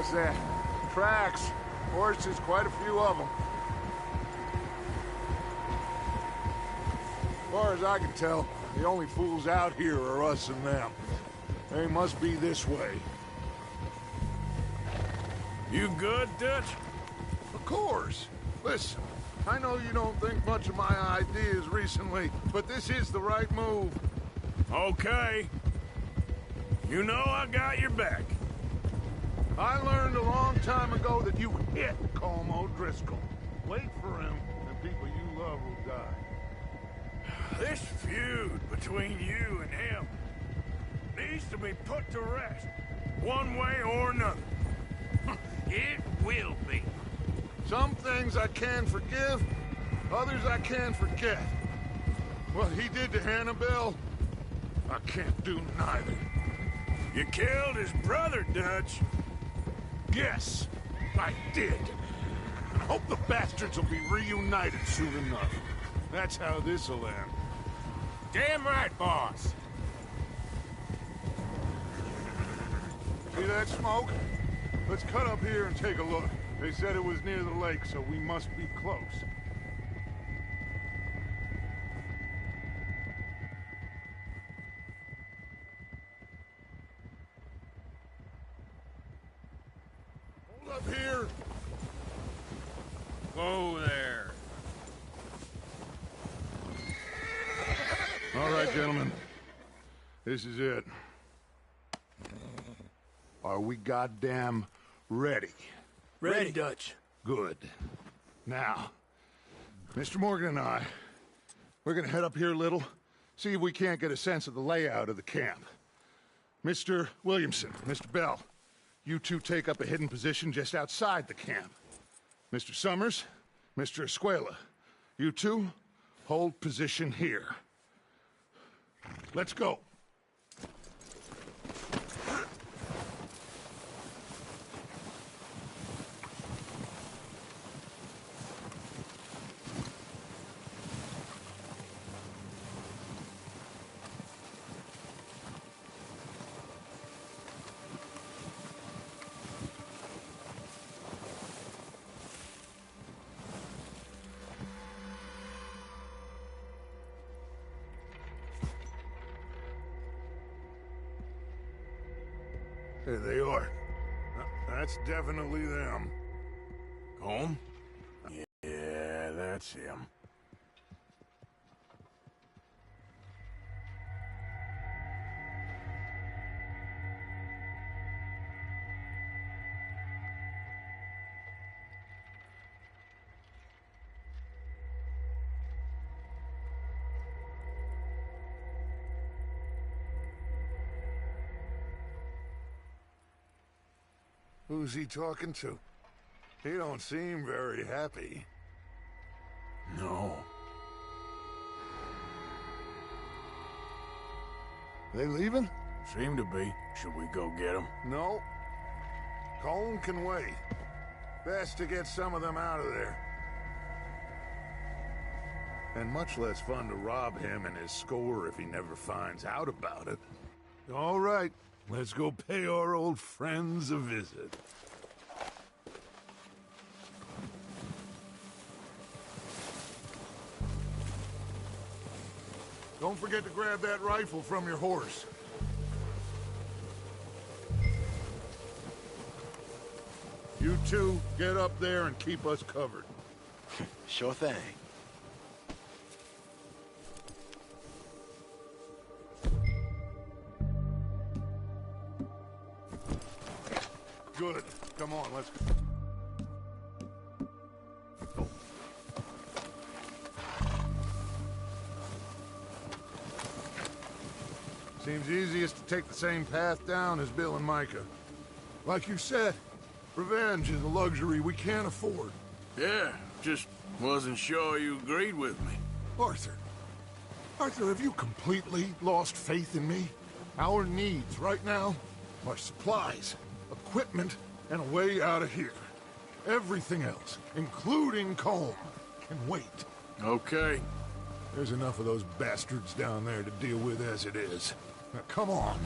was that? Tracks. Horses, quite a few of them. As far as I can tell, the only fools out here are us and them. They must be this way. You good, Dutch? Of course. Listen, I know you don't think much of my ideas recently, but this is the right move. Okay. You know I got your back. I learned a long time ago that you hit Colm O'Driscoll. Wait for him, and people you love will die. This feud between you and him needs to be put to rest, one way or another. It will be. Some things I can forgive, others I can forget. What he did to Annabelle, I can't do neither. You killed his brother, Dutch. Yes, I did. I hope the bastards will be reunited soon enough. That's how this'll end. Damn right, boss. See that smoke? Let's cut up here and take a look. They said it was near the lake, so we must be close. Hold up here! Whoa there. All right, gentlemen. This is it. Are we goddamn ready? Ready, Dutch. Good. Now, Mr. Morgan and I, we're gonna head up here a little, see if we can't get a sense of the layout of the camp. Mr. Williamson, Mr. Bell, you two take up a hidden position just outside the camp. Mr. Summers, Mr. Escuela, you two hold position here. Let's go. There they are. That's definitely them. Colm? Yeah, that's him. Who's he talking to? He don't seem very happy. No. They leaving? Seem to be. Should we go get them? No. Colm can wait. Best to get some of them out of there. And much less fun to rob him and his score if he never finds out about it. All right, let's go pay our old friends a visit. Don't forget to grab that rifle from your horse. You two, get up there and keep us covered. Sure thing. Good. Come on, let's go. Seems easiest to take the same path down as Bill and Micah. Like you said, revenge is a luxury we can't afford. Yeah, just wasn't sure you agreed with me. Arthur. Arthur, have you completely lost faith in me? Our needs right now are supplies, equipment, and a way out of here. Everything else, including Colm, can wait. Okay. There's enough of those bastards down there to deal with as it is. Now, come on.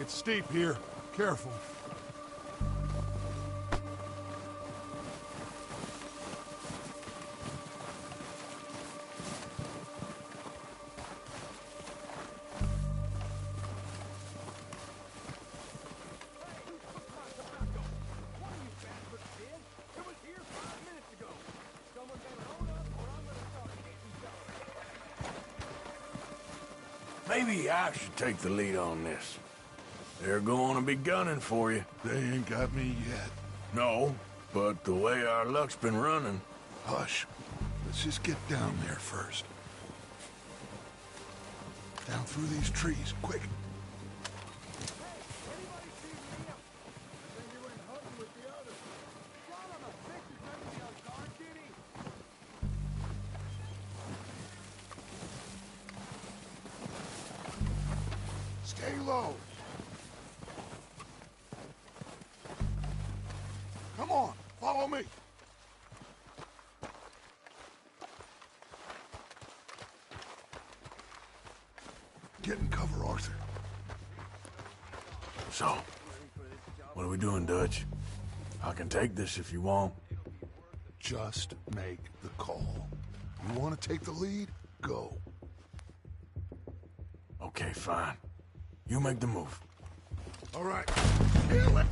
It's steep here. Careful. Maybe I should take the lead on this. They're going to be gunning for you. They ain't got me yet. No, but the way our luck's been running... Hush. Let's just get down there first. Down through these trees, quick. Stay low. Come on, follow me. Get in cover, Arthur. So, what are we doing, Dutch? I can take this if you want. Just make the call. You want to take the lead? Go. Okay, fine. You make the move. All right. Kill it.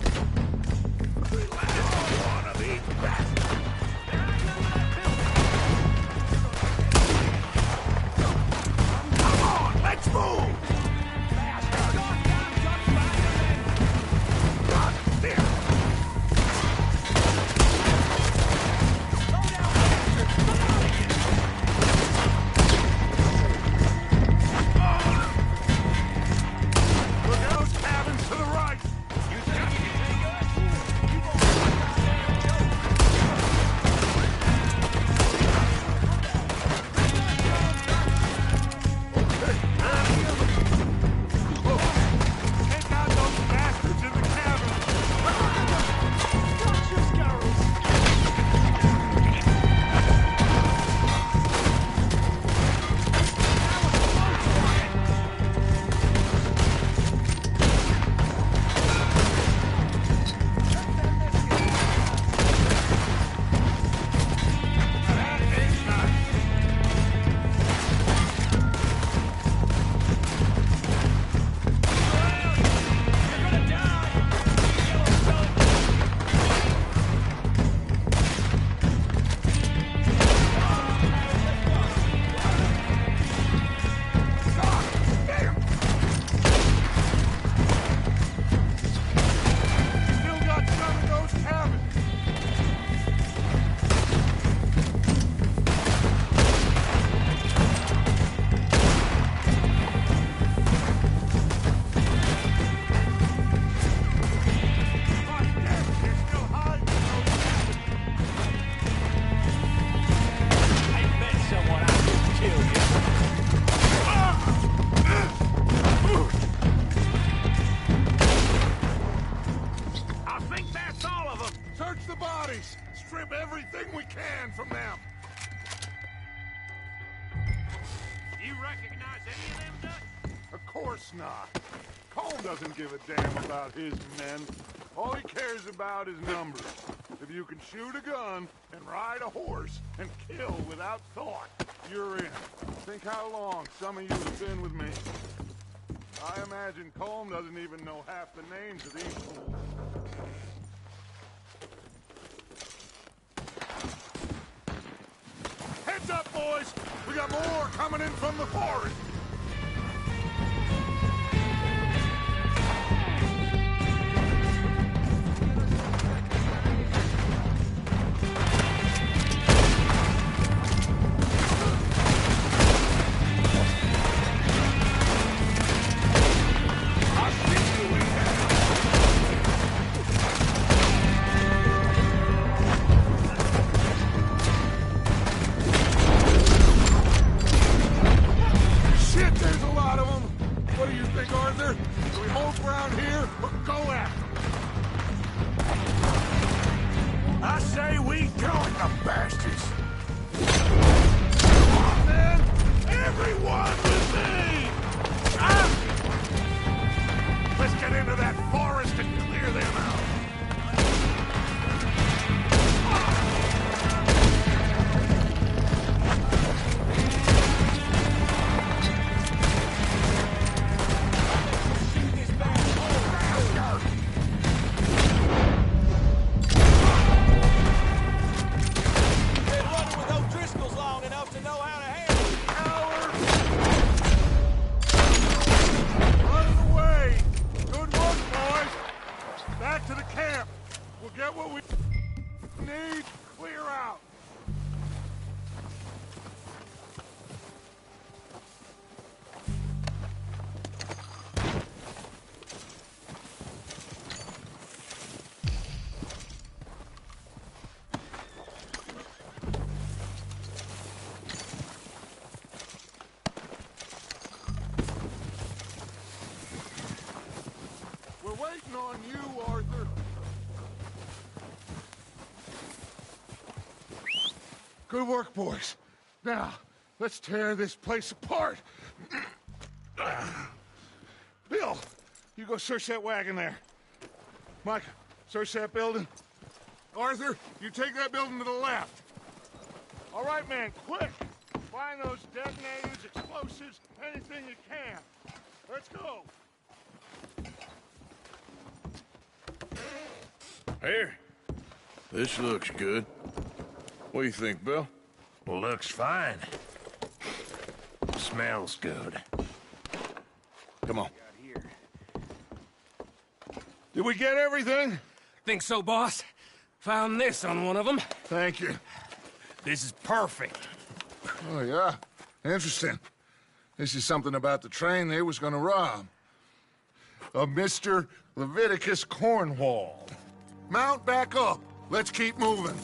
One of these bastards. Come on, let's move. Strip everything we can from them. You recognize any of them, Dutch? Of course not. Cole doesn't give a damn about his men. All he cares about is numbers. If you can shoot a gun and ride a horse and kill without thought, you're in. Think how long some of you have been with me. I imagine Colm doesn't even know half the names of these fools. Heads up, boys! We got more coming in from the forest! We'll get what we need. Clear out. We're waiting on you, Arthur. Good work, boys. Now, let's tear this place apart. Bill, you go search that wagon there. Mike, search that building. Arthur, you take that building to the left. All right, man, quick. Find those detonators, explosives, anything you can. Let's go. Here. This looks good. What do you think, Bill? Looks fine. Smells good. Come on. Did we get everything? Think so, boss? Found this on one of them. Thank you. This is perfect. Oh, yeah? Interesting. This is something about the train they was gonna rob. Of Mr. Leviticus Cornwall. Mount back up. Let's keep moving.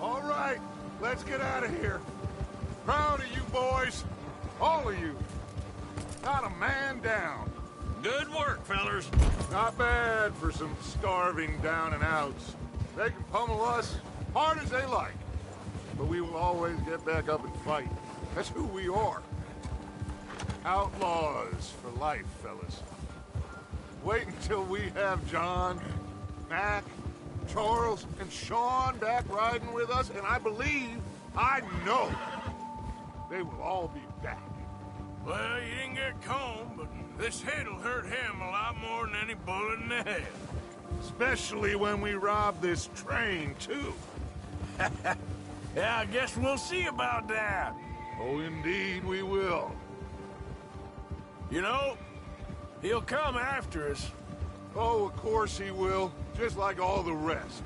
All right, let's get out of here. Proud of you boys. All of you. Not a man down. Good work, fellers. Not bad for some starving down and outs. They can pummel us hard as they like. But we will always get back up and fight. That's who we are. Outlaws for life, fellas. Wait until we have John, Mac, Charles, and Sean back riding with us, and I believe, I know, they will all be back. Well, you didn't get Combe, but this hit'll hurt him a lot more than any bullet in the head. Especially when we rob this train, too. Yeah, I guess we'll see about that. Oh, indeed we will. You know, he'll come after us. Oh, of course he will, just like all the rest.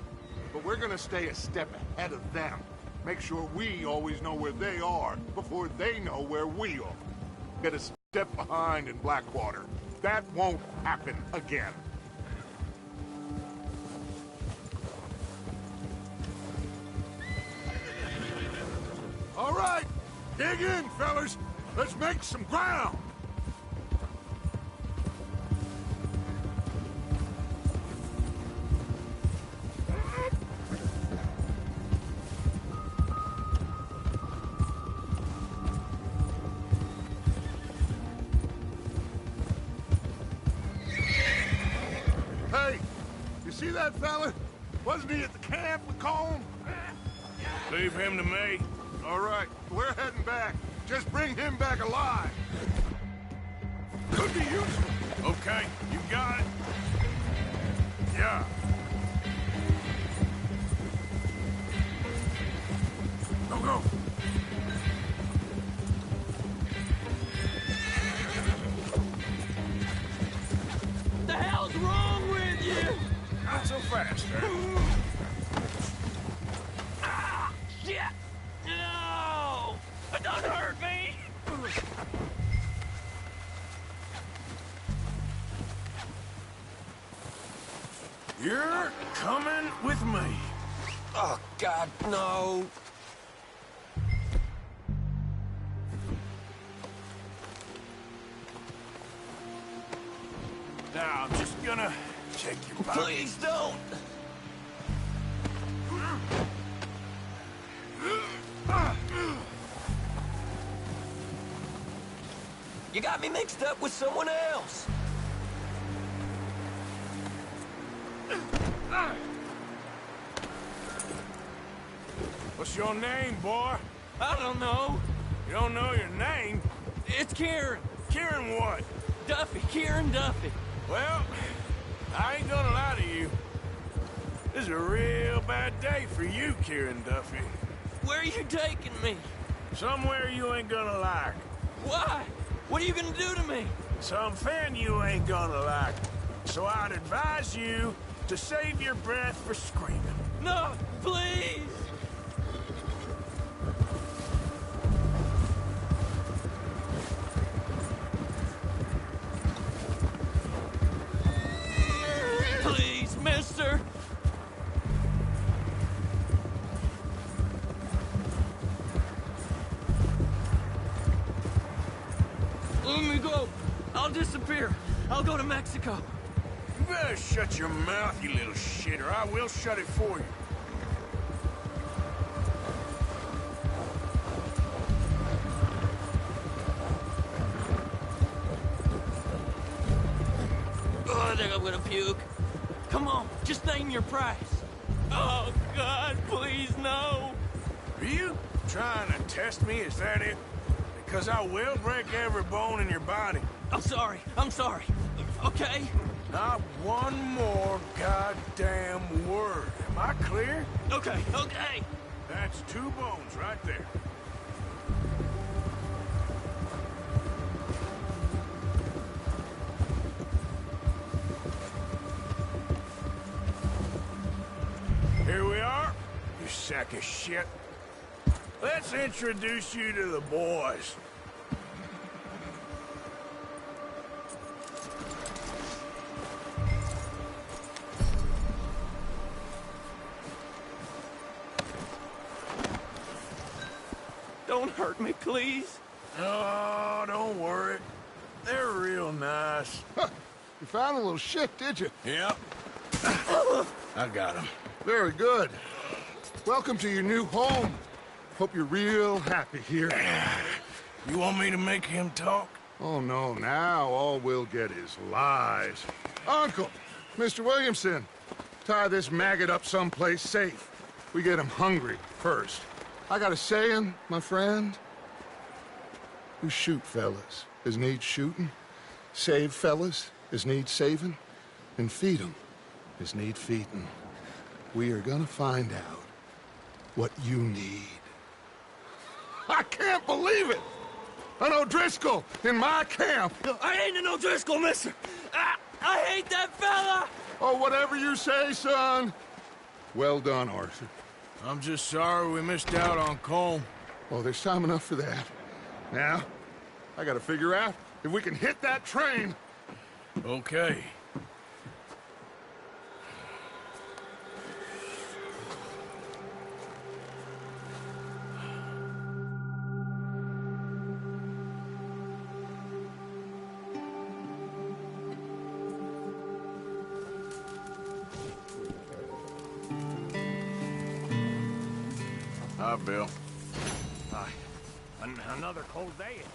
But we're gonna stay a step ahead of them. Make sure we always know where they are before they know where we are. Get a step behind in Blackwater. That won't happen again. All right, dig in, fellas. Let's make some ground. Hey, you see that fella? Wasn't he at the camp with Colm? Leave him to me. All right, we're heading back. Just bring him back alive. Could be useful. Okay, you got it. Yeah. Go, go. The hell's wrong with you? Not so fast, sir. Shit! No! It doesn't hurt me! You're coming with me. Oh, God, no. Now, I'm just gonna check your pocket. Please don't! You got me mixed up with someone else. What's your name, boy? I don't know. You don't know your name? It's Kieran. Kieran what? Duffy. Kieran Duffy. Well, I ain't gonna lie to you. This is a real bad day for you, Kieran Duffy. Where are you taking me? Somewhere you ain't gonna like. Why? What are you gonna do to me? Something you ain't gonna like. So I'd advise you to save your breath for screaming. No, please! Please, mister! Let me go. I'll disappear. I'll go to Mexico. You better shut your mouth, you little shit, or I will shut it for you. Oh, I think I'm gonna puke. Come on, just name your price. Oh, God, please, no. Are you trying to test me? Is that it? Because I will break every bone in your body. I'm sorry. Okay? Not one more goddamn word. Am I clear? Okay. That's 2 bones right there. Here we are, you sack of shit. Let's introduce you to the boys. Don't hurt me, please. Oh, don't worry. They're real nice. You found a little shit, did you? Yep. I got him. Very good. Welcome to your new home. Hope you're real happy here. You want me to make him talk? Oh, no, now all we'll get is lies. Uncle, Mr. Williamson, tie this maggot up someplace safe. We get him hungry first. I got a saying, my friend. We shoot fellas as need shooting, save fellas as need saving, and feed 'em as need feeding. We are gonna find out what you need. I can't believe it! An O'Driscoll in my camp! I ain't an O'Driscoll, mister! I hate that fella! Oh, whatever you say, son. Well done, Arthur. I'm just sorry we missed out on Colm. Oh, there's time enough for that. Now, I gotta figure out if we can hit that train. Okay. Hi, Bill. Hi. Another cold day ahead.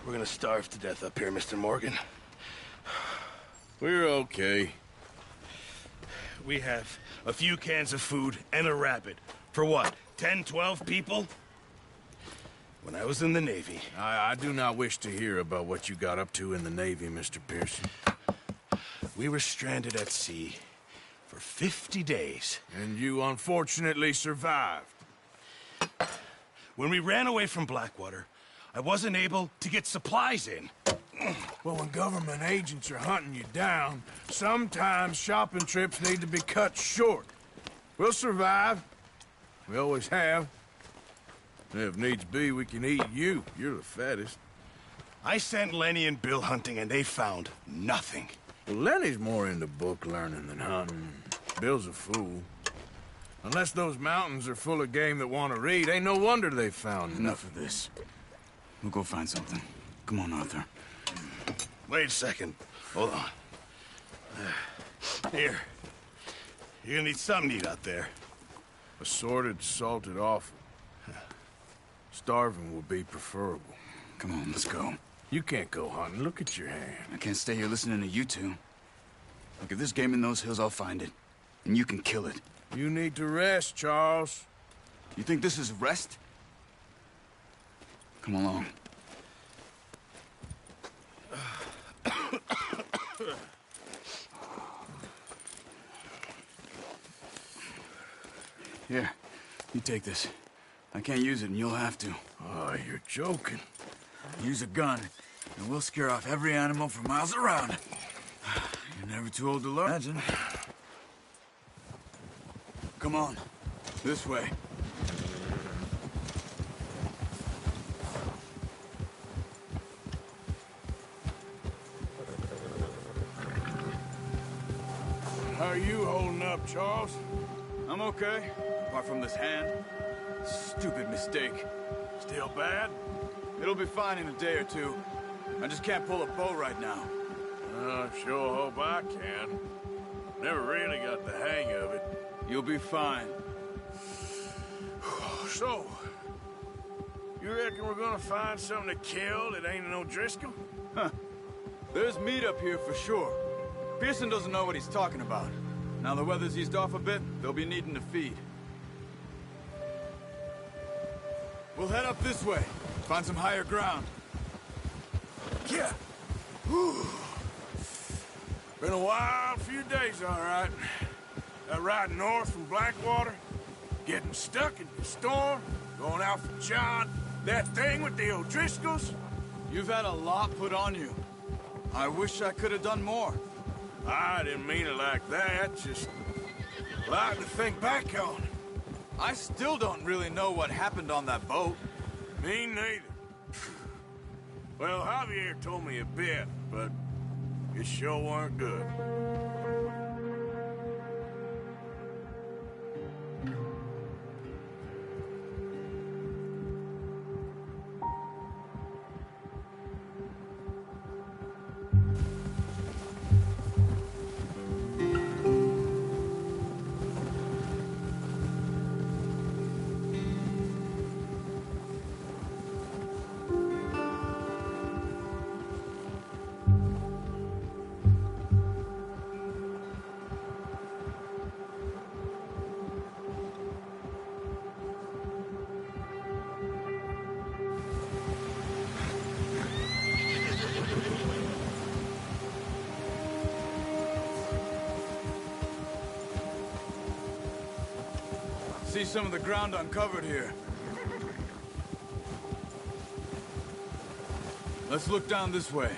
We're gonna starve to death up here, Mr. Morgan. We're okay. We have a few cans of food and a rabbit. For what, 10, 12 people? When I was in the Navy... I do not wish to hear about what you got up to in the Navy, Mr. Pearson. We were stranded at sea for 50 days. And you unfortunately survived. When we ran away from Blackwater, I wasn't able to get supplies in. Well, when government agents are hunting you down, sometimes shopping trips need to be cut short. We'll survive. We always have. And if needs be, we can eat you. You're the fattest. I sent Lenny and Bill hunting, and they found nothing. Well, Lenny's more into book learning than hunting. Bill's a fool. Unless those mountains are full of game that want to read, ain't no wonder they found Enough of this. We'll go find something. Come on, Arthur. Wait a second. Hold on. Here. You're gonna need something to eat out there. Assorted, salted offal. Starving would be preferable. Come on, let's go. You can't go hunting. Look at your hand. I can't stay here listening to you two. Look, if there's game in those hills, I'll find it. and you can kill it. You need to rest, Charles. You think this is rest? Come along. Here, you take this. I can't use it, and you'll have to. Oh, you're joking. Use a gun, and we'll scare off every animal for miles around. You're never too old to learn. Imagine. Come on. This way. How are you holding up, Charles? I'm okay, apart from this hand. Stupid mistake. Still bad? It'll be fine in a day or two. I just can't pull a bow right now. I sure hope I can. Never really got the hang of it. You'll be fine. So, you reckon we're gonna find something to kill that ain't an O'Driscoll? Huh. There's meat up here for sure. Pearson doesn't know what he's talking about. Now the weather's eased off a bit, they'll be needing to feed. We'll head up this way. Find some higher ground. Yeah. Whew. Been a wild few days, all right. That ride north from Blackwater, getting stuck in the storm, going out for John, that thing with the O'Driscolls. You've had a lot put on you. I wish I could have done more. I didn't mean it like that, just a lot to think back on. I still don't really know what happened on that boat. Me neither. Well, Javier told me a bit, but it sure weren't good. See some of the ground uncovered here. Let's look down this way.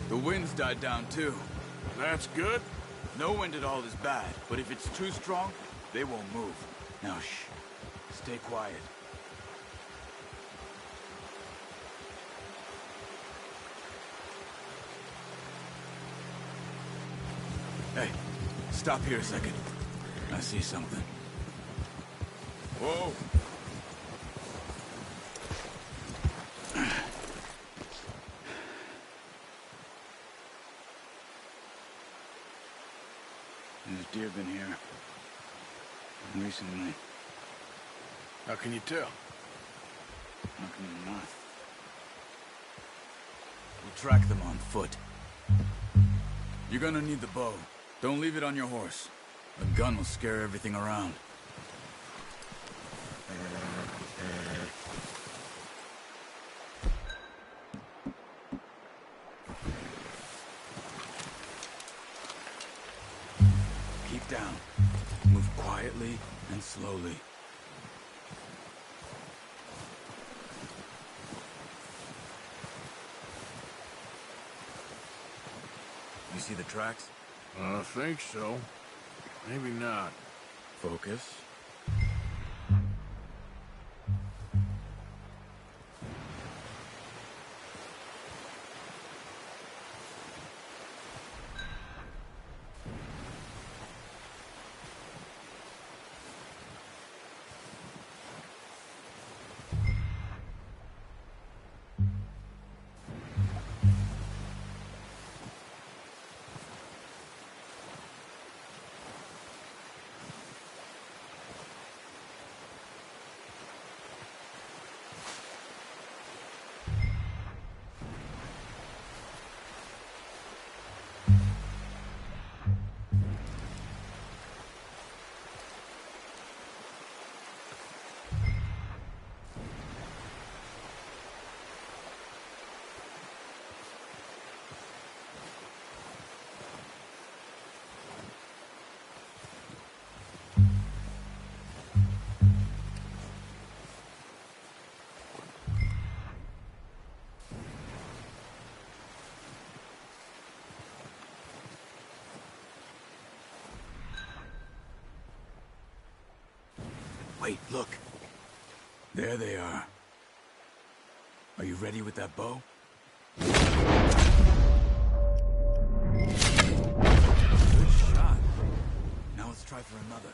The wind's died down too. That's good. No wind at all is bad, but if it's too strong, they won't move. Now shh. Stay quiet. Hey, stop here a second. I see something. Whoa. There's deer been here. Recently. How can you tell? How can you not? We'll track them on foot. You're gonna need the bow. Don't leave it on your horse. A gun will scare everything around. Keep down. Move quietly and slowly. You see the tracks? I think so. Maybe not. Focus. Wait, look. There they are. Are you ready with that bow? Good shot. Now let's try for another.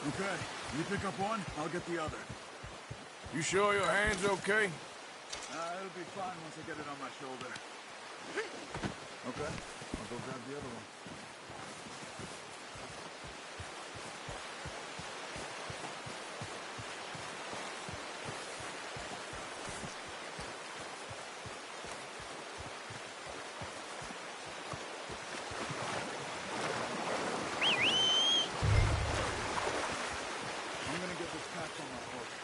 Okay, you pick up one, I'll get the other. You sure your hand's okay? It'll be fine once I get it on my shoulder. Okay, I'll go grab the other one. I'm gonna get this patch on my horse.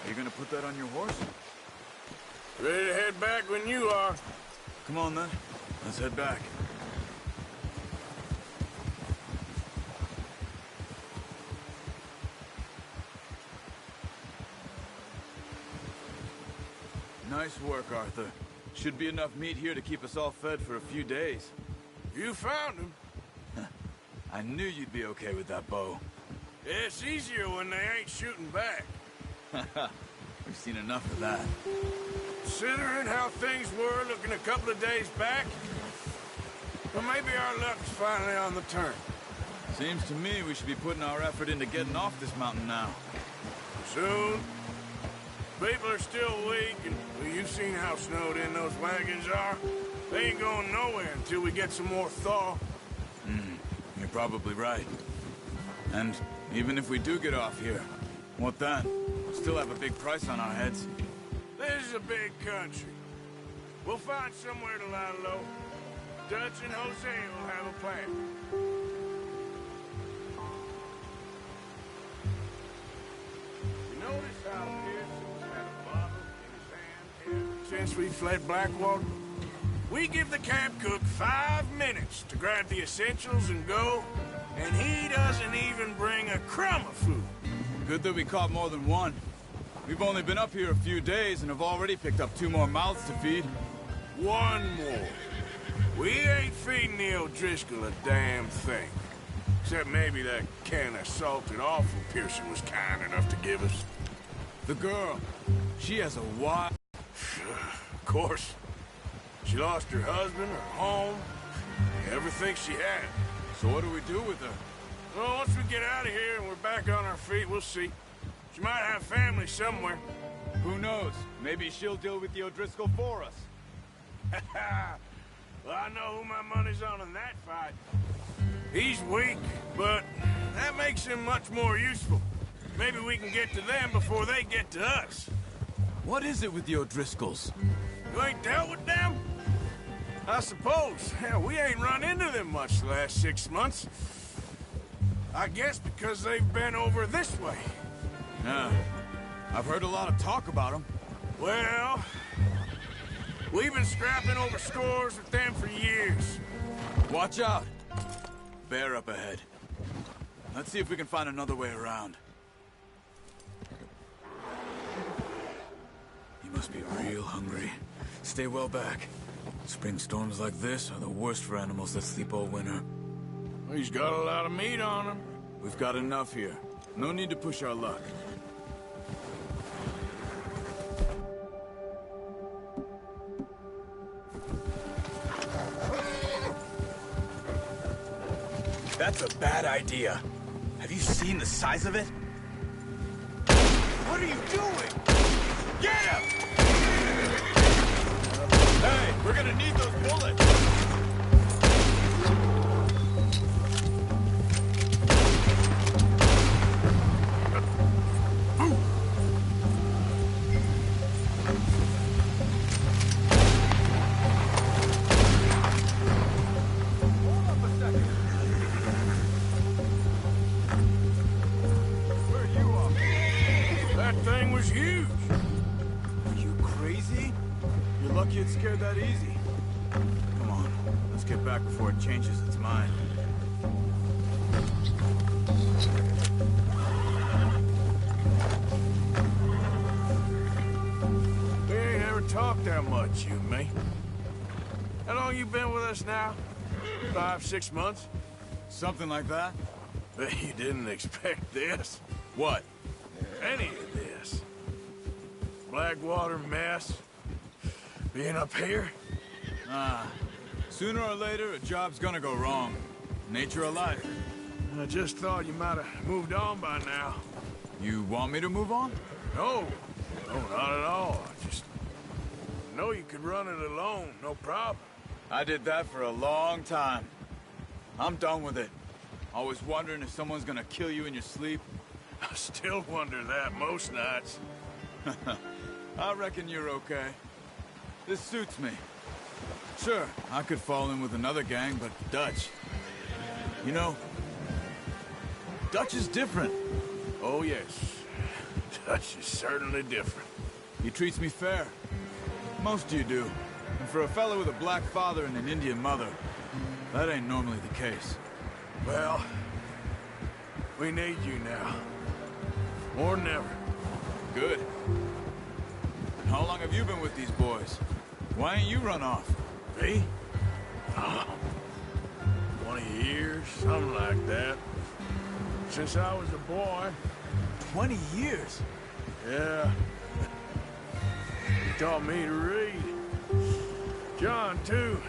Are you gonna put that on your horse? Ready to head back when you are. Come on then. Let's head back. Nice work, Arthur. Should be enough meat here to keep us all fed for a few days. You found him. I knew you'd be okay with that bow. It's easier when they ain't shooting back. We've seen enough of that. Considering how things were looking a couple of days back, well, maybe our luck's finally on the turn. Seems to me we should be putting our effort into getting off this mountain now. Soon. People are still weak, and well, you've seen how snowed in those wagons are. They ain't going nowhere until we get some more thaw. You're probably right. And even if we do get off here, what then? We'll still have a big price on our heads. This is a big country. We'll find somewhere to lie low. Dutch and Jose will have a plan. You notice how Pearson's had a bottle in his hand ever since we fled Blackwater? We give the camp cook 5 minutes to grab the essentials and go, and he doesn't even bring a crumb of food. Good that we caught more than one. We've only been up here a few days and have already picked up 2 more mouths to feed. One more. We ain't feeding the O'Driscoll a damn thing. Except maybe that can of salted offal Pearson was kind enough to give us. The girl, she has a wild... Of course. She lost her husband, her home, everything she had. So what do we do with her? Well, once we get out of here and we're back on our feet, we'll see. She might have family somewhere. Who knows? Maybe she'll deal with the O'Driscoll for us. Well, I know who my money's on in that fight. He's weak, but that makes him much more useful. Maybe we can get to them before they get to us. What is it with the O'Driscolls? You ain't dealt with them? I suppose. Hell, we ain't run into them much the last 6 months. I guess because they've been over this way. Yeah. I've heard a lot of talk about them. Well, we've been scrapping over scores with them for years. Watch out! Bear up ahead. Let's see if we can find another way around. You must be real hungry. Stay well back. Spring storms like this are the worst for animals that sleep all winter. He's got a lot of meat on him. We've got enough here. No need to push our luck. That's a bad idea. Have you seen the size of it? What are you doing? Get him! Hey, we're gonna need those bullets! That thing was huge. Are you crazy? You're lucky it scared that easy. Come on, let's get back before it changes its mind. We ain't ever talked that much, you and me. How long you been with us now? 5, 6 months? Something like that? Bet you didn't expect this. What? Any of this. Blackwater mess. Being up here? Sooner or later, a job's gonna go wrong. Nature of life. I just thought you might have moved on by now. You want me to move on? No. No, not at all. I just know you could run it alone, no problem. I did that for a long time. I'm done with it. Always wondering if someone's gonna kill you in your sleep. I still wonder that most nights. I reckon you're okay. This suits me. Sure, I could fall in with another gang, but Dutch... You know, Dutch is different. Oh, yes. Dutch is certainly different. He treats me fair. Most of you do. And for a fella with a black father and an Indian mother, that ain't normally the case. Well, we need you now. More than ever. Good. How long have you been with these boys? Why ain't you run off? Me? Oh, 20 years, something like that. Since I was a boy. 20 years? Yeah. He taught me to read. John, too.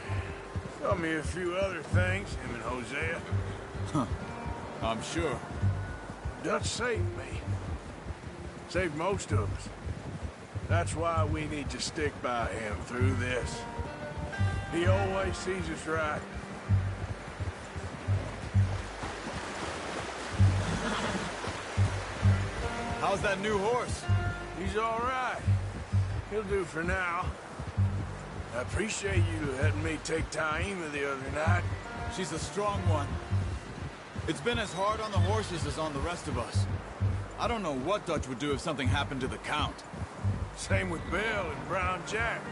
Taught me a few other things, him and Hosea. Huh. I'm sure. Dutch saved me. Saved most of us. That's why we need to stick by him through this. He always sees us right. How's that new horse? He's all right. He'll do for now. I appreciate you letting me take Taima the other night. She's a strong one. It's been as hard on the horses as on the rest of us. I don't know what Dutch would do if something happened to the Count. Same with Bill and Brown Jack.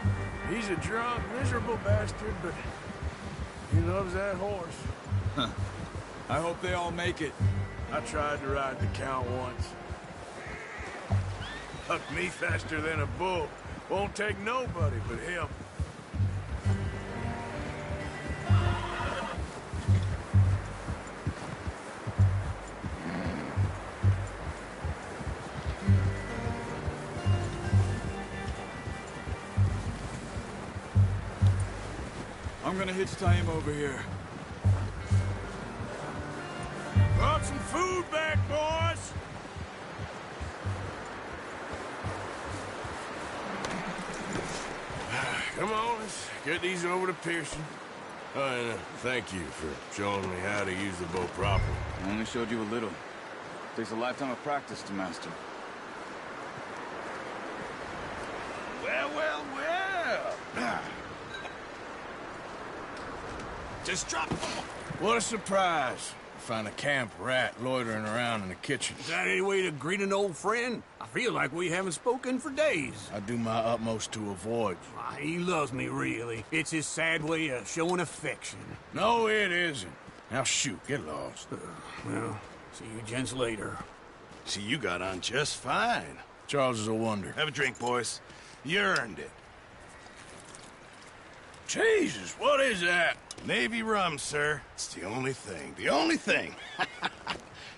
He's a drunk, miserable bastard, but he loves that horse. I hope they all make it. I tried to ride the Count once. Hucked me faster than a bull. Won't take nobody but him. I'm gonna hitch Taima over here. Brought some food back, boys! Come on, let's get these over to Pearson. And thank you for showing me how to use the bow properly. I only showed you a little. Takes a lifetime of practice to master. Well, well, well! Just drop... What a surprise. Find a camp rat loitering around in the kitchen. Is that any way to greet an old friend? I feel like we haven't spoken for days. I do my utmost to avoid you. Ah, he loves me, really. It's his sad way of showing affection. No, it isn't. Now shoot, get lost. Well, see you gents later. See, you got on just fine. Charles is a wonder. Have a drink, boys. You earned it. Jesus, what is that? Navy rum, sir. It's the only thing. The only thing.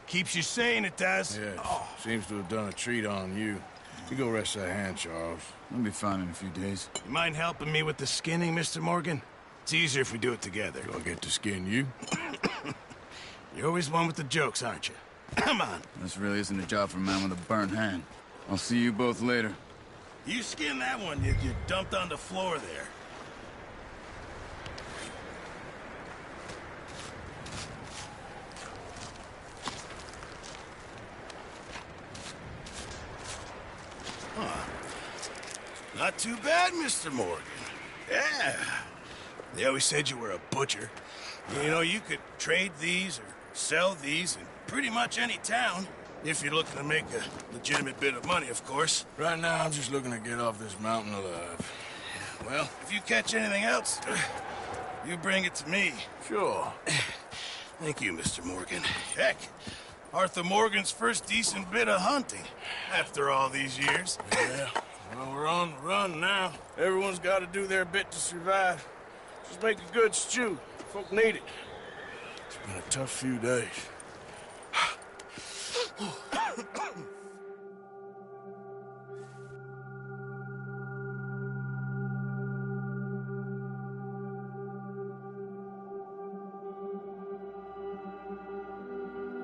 Keeps you sane, it does. Yes, seems to have done a treat on you. You go rest that hand, Charles. I'll be fine in a few days. You mind helping me with the skinning, Mr. Morgan? It's easier if we do it together. Do I get to skin you? You're always one with the jokes, aren't you? Come on. This really isn't a job for a man with a burnt hand. I'll see you both later. You skin that one you dumped on the floor there. Not too bad, Mr. Morgan. Yeah. They always said you were a butcher. You know, you could trade these or sell these in pretty much any town. If you're looking to make a legitimate bit of money, of course. Right now, I'm just looking to get off this mountain alive. Well, if you catch anything else, you bring it to me. Sure. Thank you, Mr. Morgan. Heck, Arthur Morgan's first decent bit of hunting after all these years. Yeah. Well, we're on the run now. Everyone's got to do their bit to survive. Just make a good stew. Folk need it. It's been a tough few days.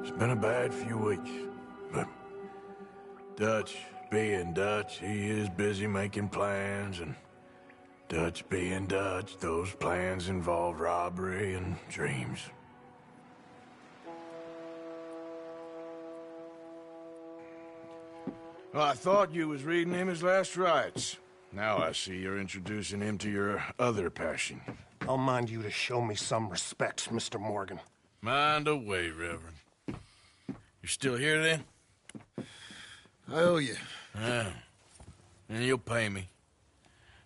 It's been a bad few weeks, but Dutch being Dutch, he is busy making plans, and Dutch being Dutch, those plans involve robbery and dreams. Well, I thought you was reading him his last rites. Now I see you're introducing him to your other passion. I'll mind you to show me some respect, Mr. Morgan. Mind away, Reverend. You're still here, then? I owe you. Yeah. And you'll pay me.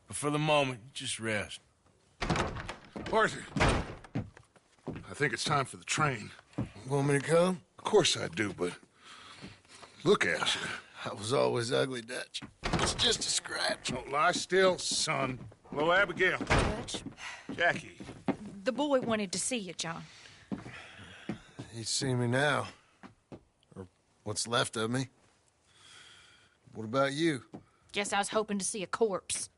But for the moment, just rest. Arthur, I think it's time for the train. Want me to come? Of course I do, but look at you. I was always ugly, Dutch. It's just a scratch. Don't lie still, son. Hello, Abigail. Dutch, Jackie. the boy wanted to see you, John. He'd see me now. Or what's left of me. What about you? Guess I was hoping to see a corpse.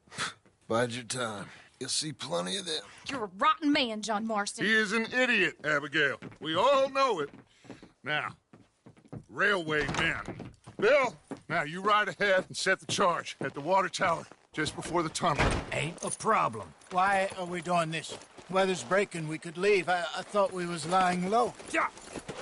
Bide your time. You'll see plenty of them. You're a rotten man, John Marston. He is an idiot, Abigail. We all know it. Now, railway men. Bill, now you ride ahead and set the charge at the water tower just before the tunnel. Ain't a problem. Why are we doing this? Weather's breaking. We could leave. I thought we was lying low. Yeah,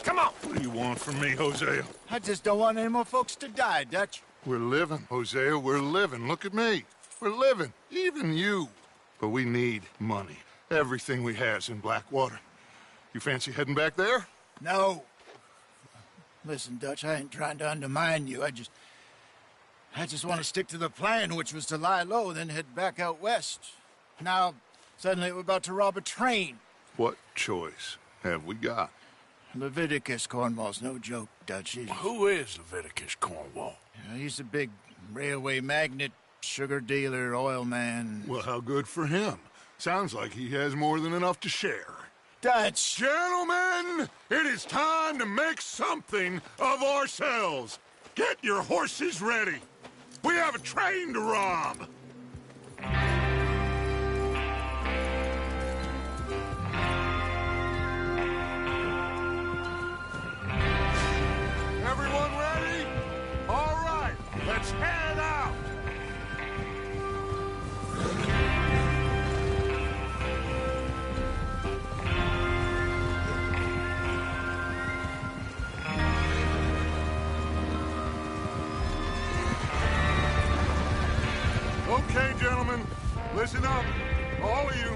come on. What do you want from me, Hosea? I just don't want any more folks to die, Dutch. We're living, Hosea. We're living. Look at me. We're living. Even you. But we need money. Everything we has in Blackwater. You fancy heading back there? No. Listen, Dutch, I ain't trying to undermine you. I just want to stick to the plan, which was to lie low, then head back out west. Now, suddenly we're about to rob a train. What choice have we got? Leviticus Cornwall's no joke, Dutch. Who is Leviticus Cornwall? He's a big railway magnate, sugar dealer, oil man. Well, how good for him. Sounds like he has more than enough to share. Dutch! Gentlemen, it is time to make something of ourselves. Get your horses ready. We have a train to rob. Everyone ready? All right, let's head out. Okay, gentlemen, listen up, all of you.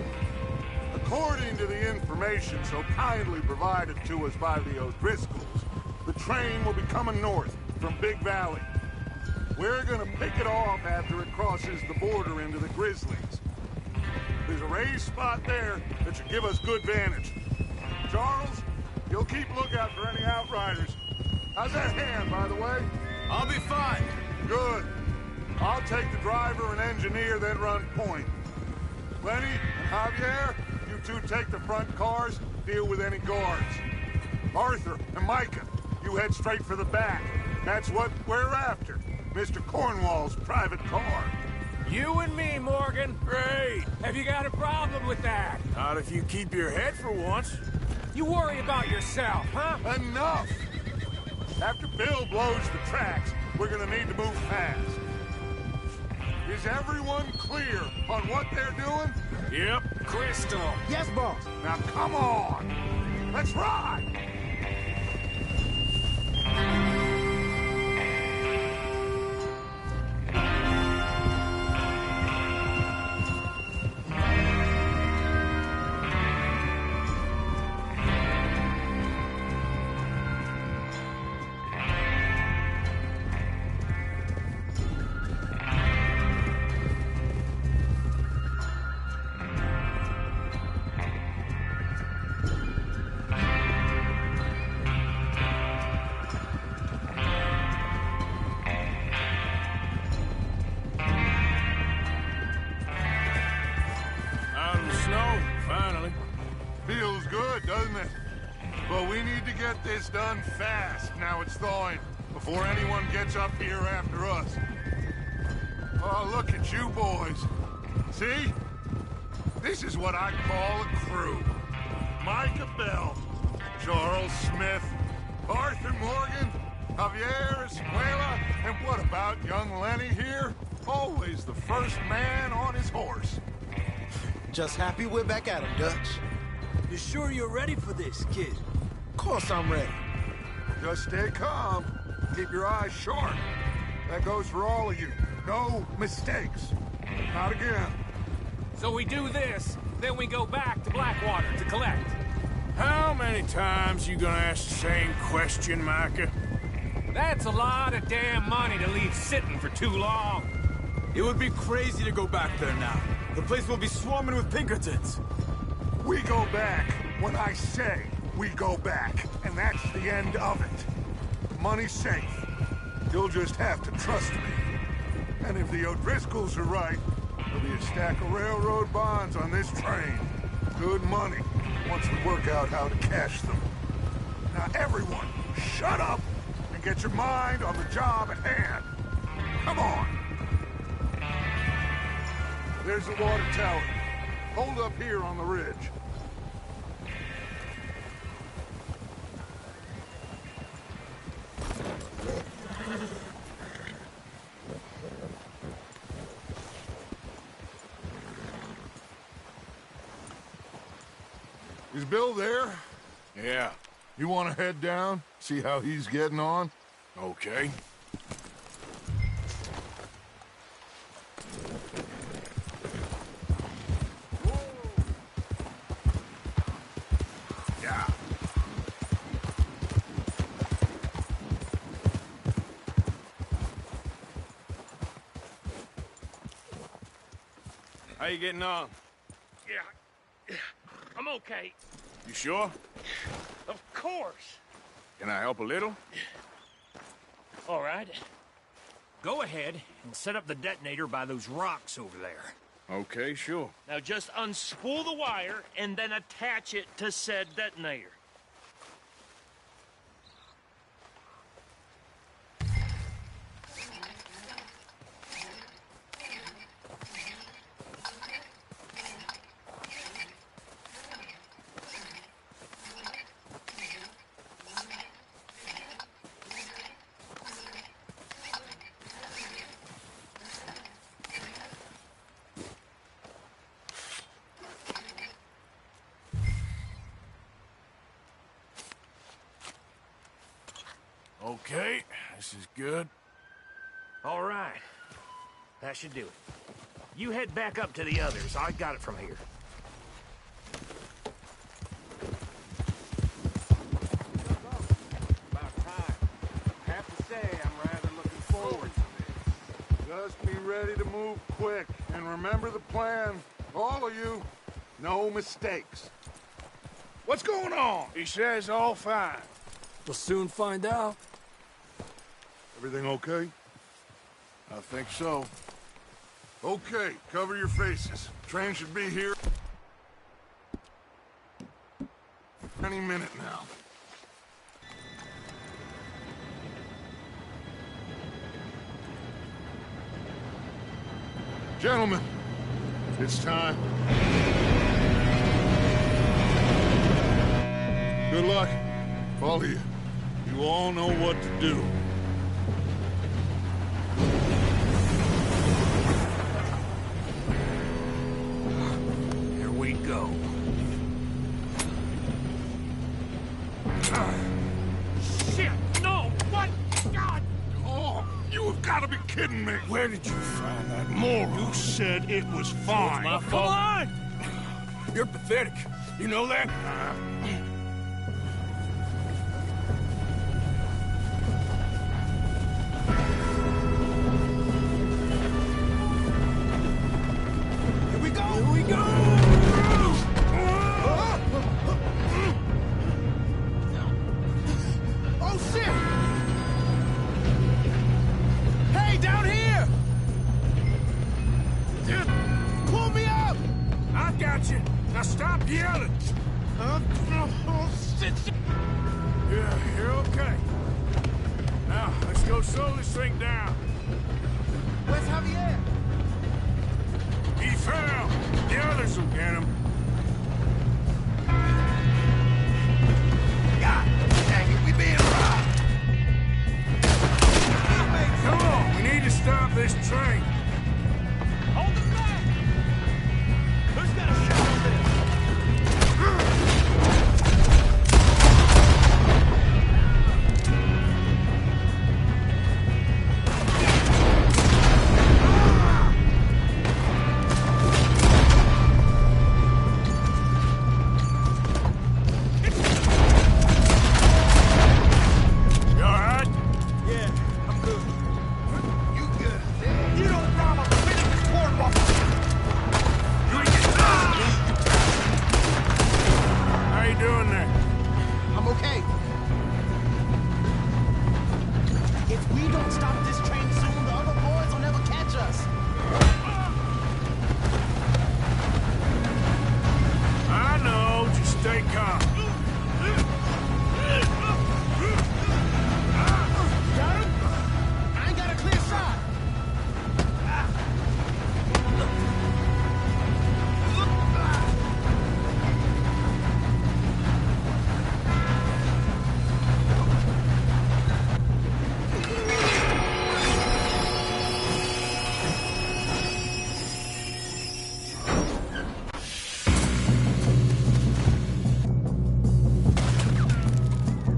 A According to the information so kindly provided to us by the O'Driscolls, the train will be coming north from Big Valley. We're gonna pick it off after it crosses the border into the Grizzlies. There's a raised spot there that should give us good vantage. Charles, you'll keep lookout for any outriders. How's that hand, by the way? I'll be fine. Good. I'll take the driver and engineer, then run point. Lenny and Javier, you two take the front cars, deal with any guards. Arthur and Micah, you head straight for the back. That's what we're after. Mr. Cornwall's private car. You and me, Morgan. Great. Have you got a problem with that? Not if you keep your head for once. You worry about yourself, huh? Enough! After Bill blows the tracks, we're gonna need to move fast. Is everyone clear on what they're doing? Yep. Crystal. Yes, boss. Now come on! Let's ride! Out in the snow, finally. Feels good, doesn't it? But we need to get this done fast, now it's thawing, before anyone gets up here after us. Oh, look at you boys. See? This is what I call a crew. Micah Bell, Charles Smith, Arthur Morgan, Javier Escuela, and what about young Lenny here? Always the first man on his horse. Just happy we're back at him, Dutch. You sure you're ready for this, kid? Of course I'm ready. Just stay calm. Keep your eyes sharp. That goes for all of you. No mistakes. Not again. So we do this, then we go back to Blackwater to collect. How many times you gonna ask the same question, Micah? That's a lot of damn money to leave sitting for too long. It would be crazy to go back there now. The place will be swarming with Pinkertons. We go back when I say we go back, and that's the end of it. The money's safe. You'll just have to trust me. And if the O'Driscolls are right, there'll be a stack of railroad bonds on this train. Good money, once we work out how to cash them. Now everyone, shut up and get your mind on the job at hand. Come on. There's the water tower. Hold up here on the ridge. Is Bill there? Yeah. You want to head down? See how he's getting on? Okay. Yeah. How you getting on? Yeah, I'm okay. You sure? Of course. Can I help a little? All right. Go ahead and set up the detonator by those rocks over there. Okay, sure. Now just unspool the wire and then attach it to said detonator. Okay, this is good. All right. That should do it. You head back up to the others. I got it from here. Just be ready to move quick, and remember the plan. All of you, no mistakes. What's going on? He says all fine. We'll soon find out. Everything okay? I think so. Okay, cover your faces. Train should be here any minute now. Gentlemen, it's time. Good luck. All of you. You all know what to do. Here we go. Shit! No! What? God! Oh, you have got to be kidding me. Where did you find that moron? You said it was fine. My fault. Come on! You're pathetic. You know that? Here we go! Here we go! Oh, shit! Hey, down here! Pull me up! I got you. Now stop yelling. Yeah, you're okay. Now, let's go slow this thing down. Where's Javier? He fell. The others will get him. God dang it, we being robbed. Come on, we need to stop this train. Hold it back! Who's got a shot on this? You all right? Yeah, I'm good. You good? You don't rob a bit of this boardwalk! How you doing there? I'm okay. If we don't stop this train soon, the other boys will never catch us. I know, just stay calm. Got him? I ain't got a clear shot.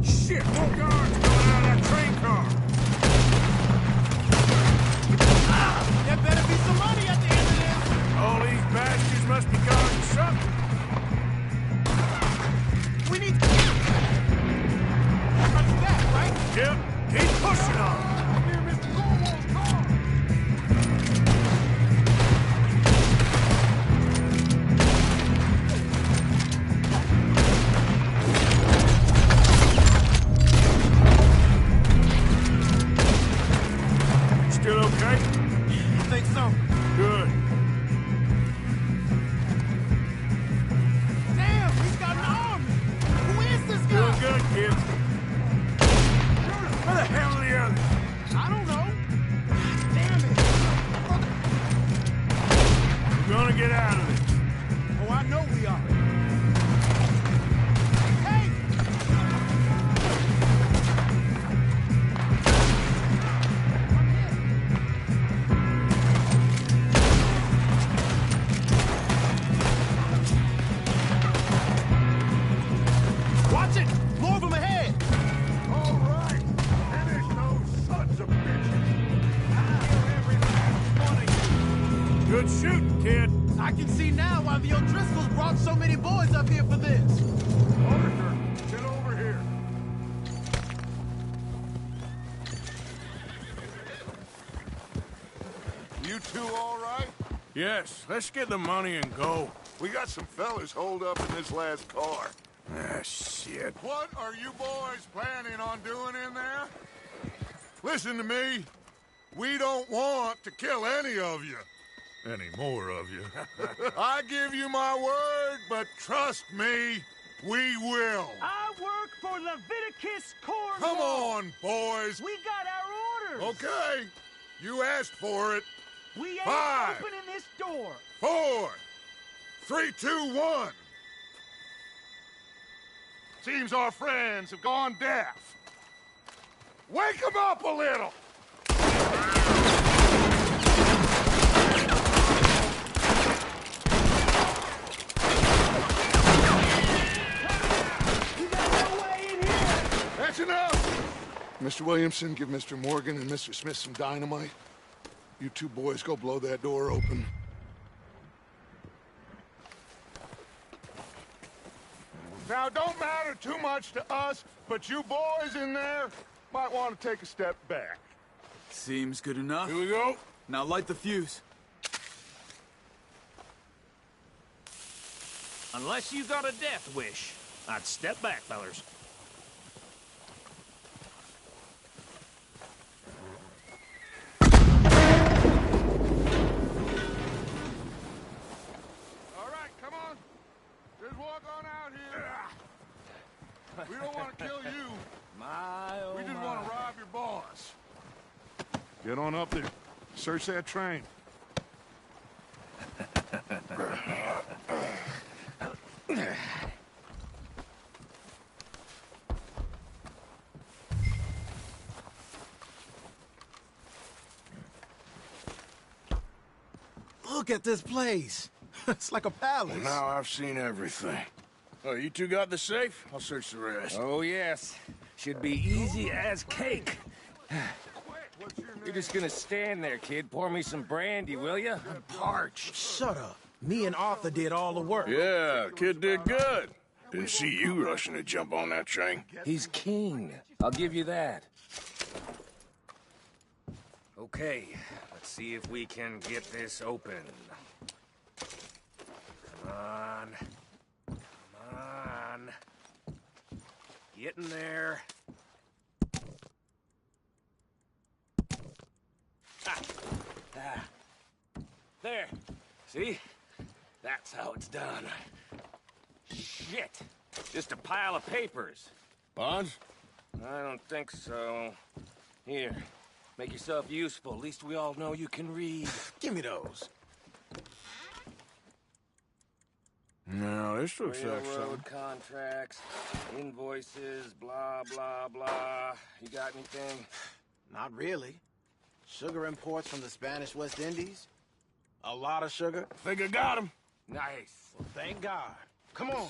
Shit, more guards coming out of that train car. There better be some money at the end of this. All these bastards must be guarding something. We need to get him. That's that, right? Yep, keep pushing on. Near Mr. Cornwall's car. Still okay? I think so. Good. Damn, he's got an army. Who is this guy? Doing good, kid. Where the hell are the others? I don't know. Damn it. We're gonna get out of this. Oh, I know we are. Hey! Watch it! More of them ahead! All right. Finish those sons of bitches. Good shooting, kid. I can see now why the O'Driscolls brought so many boys up here for this. Arthur, get over here. You two all right? Yes, let's get the money and go. We got some fellas holed up in this last car. Ah, shit. What are you boys planning on doing in there? Listen to me. We don't want to kill any of you. Any more of you. I give you my word, but trust me, we will. I work for Leviticus Cornwall. Come on, boys. We got our orders. Okay. You asked for it. We ain't 5, opening this door. 4, 3, 2, 1. Seems our friends have gone deaf. Wake them up a little! You got no way in here. That's enough! Mr. Williamson, give Mr. Morgan and Mr. Smith some dynamite. You two boys go blow that door open. Now, don't matter too much to us, but you boys in there might want to take a step back. Seems good enough. Here we go. Now light the fuse. Unless you got a death wish, I'd step back, fellers. All right, come on. Just walk on out here. We don't want to kill you. We just want to rob your boss. Get on up there. Search that train. Look at this place. It's like a palace. Well, now I've seen everything. Oh, you two got the safe? I'll search the rest. Oh, yes. Should be easy as cake. You're just gonna stand there, kid. Pour me some brandy, will you? I'm parched. Shut up. Me and Arthur did all the work. Yeah, kid did good. Didn't see you rushing to jump on that train. He's keen. I'll give you that. Okay, let's see if we can get this open. Come on. Come on. Get in there. There. See? That's how it's done. Shit. Just a pile of papers. Bonds? I don't think so. Here. Make yourself useful. At least we all know you can read. Give me those. No, this looks like Railroad something. contracts, invoices, blah, blah, blah. You got anything? Not really. Sugar imports from the Spanish West Indies. A lot of sugar. Think I got him. Nice. Well, thank God. Come on.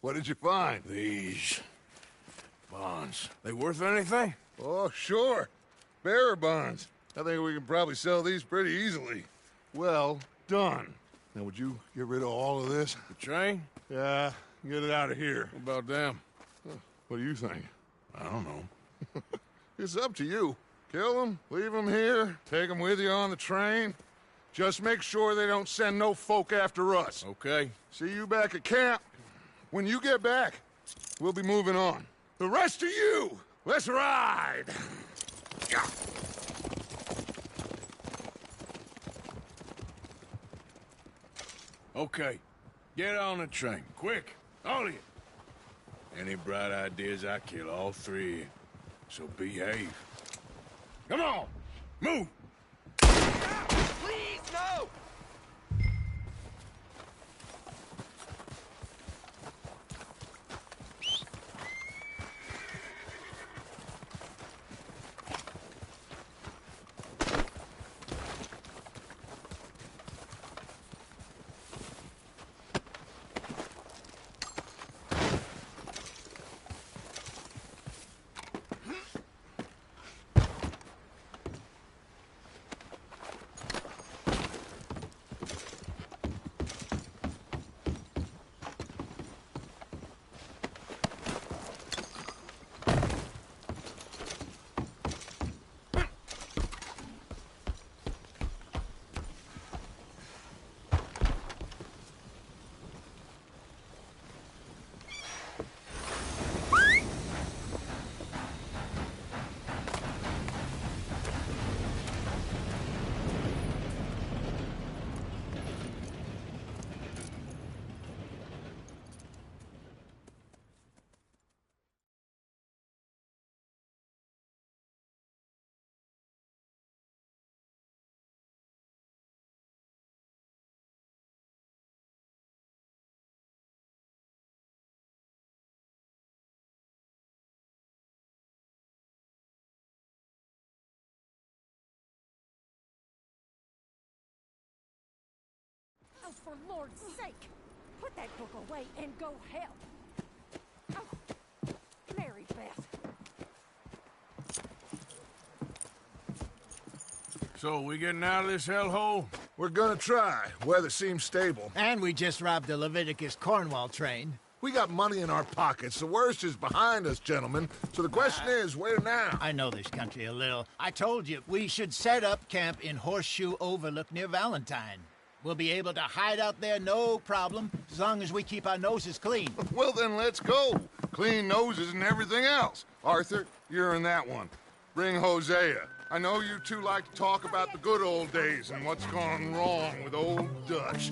What did you find? These bonds. They worth anything? Oh, sure. Bearer bonds. I think we can probably sell these pretty easily. Well done. Now, would you get rid of all of this? The train? Yeah, get it out of here. What about them? What do you think? I don't know. It's up to you. Kill them, leave them here, take them with you on the train. Just make sure they don't send no folk after us. Okay. See you back at camp. When you get back, we'll be moving on. The rest of you, let's ride! Okay. Get on the train. Quick. All of you. Any bright ideas, I kill all three of you. So behave. Come on! Move! Please, no! Lord's sake! Put that book away and go help! Oh, Mary Beth. So, we getting out of this hellhole? We're gonna try. Weather seems stable. And we just robbed the Leviticus Cornwall train. We got money in our pockets. The worst is behind us, gentlemen. So the question is, where now? I know this country a little. I told you, we should set up camp in Horseshoe Overlook near Valentine. We'll be able to hide out there, no problem, as long as we keep our noses clean. Well, then let's go. Clean noses and everything else. Arthur, you're in that one. Bring Hosea. I know you two like to talk about the good old days and what's gone wrong with old Dutch.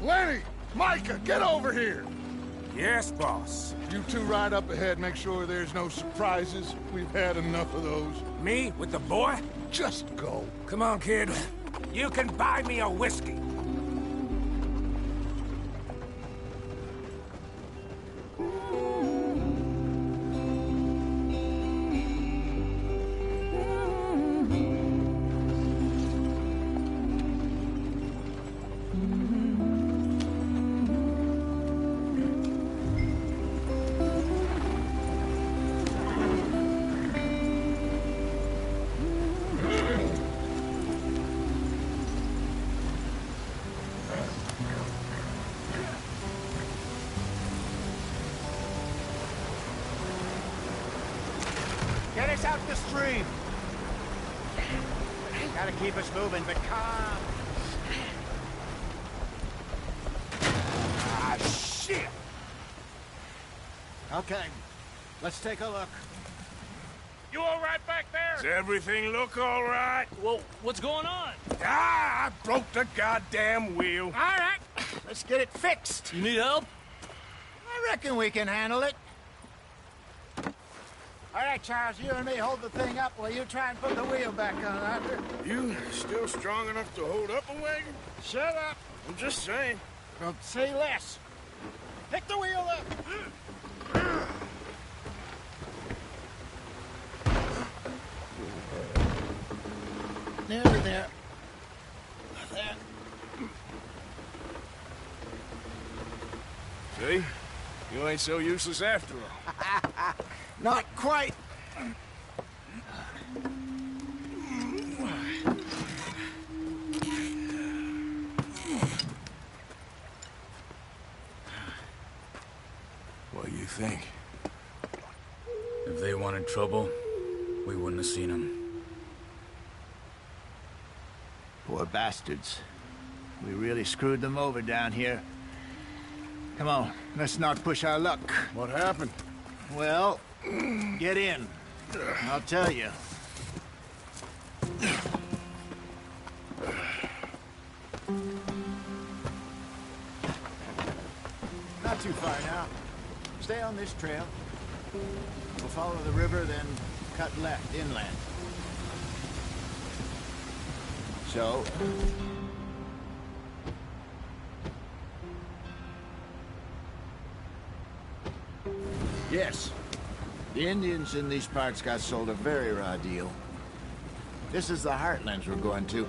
Lenny! Micah, get over here! Yes, boss. You two ride up ahead, make sure there's no surprises. We've had enough of those. Me with the boy? Just go. Come on, kid. You can buy me a whiskey. Get us out the stream. Gotta keep us moving, but calm. Ah, shit! Okay, let's take a look. You all right back there? Does everything look all right? Well, what's going on? Ah, I broke the goddamn wheel. All right, let's get it fixed. You need help? I reckon we can handle it. All right, Charles, you and me hold the thing up while you try and put the wheel back on, Arthur. You still strong enough to hold up a wagon? Shut up. I'm just saying. Don't say less. Pick the wheel up. Nearly there. There. See? You ain't so useless after all. Not quite. What do you think? If they wanted trouble, we wouldn't have seen them. Poor bastards. We really screwed them over down here. Come on, let's not push our luck. What happened? Well, get in. I'll tell you. Not too far now. Stay on this trail. We'll follow the river, then cut left inland. So... Yes. The Indians in these parts got sold a very raw deal. This is the heartlands we're going to.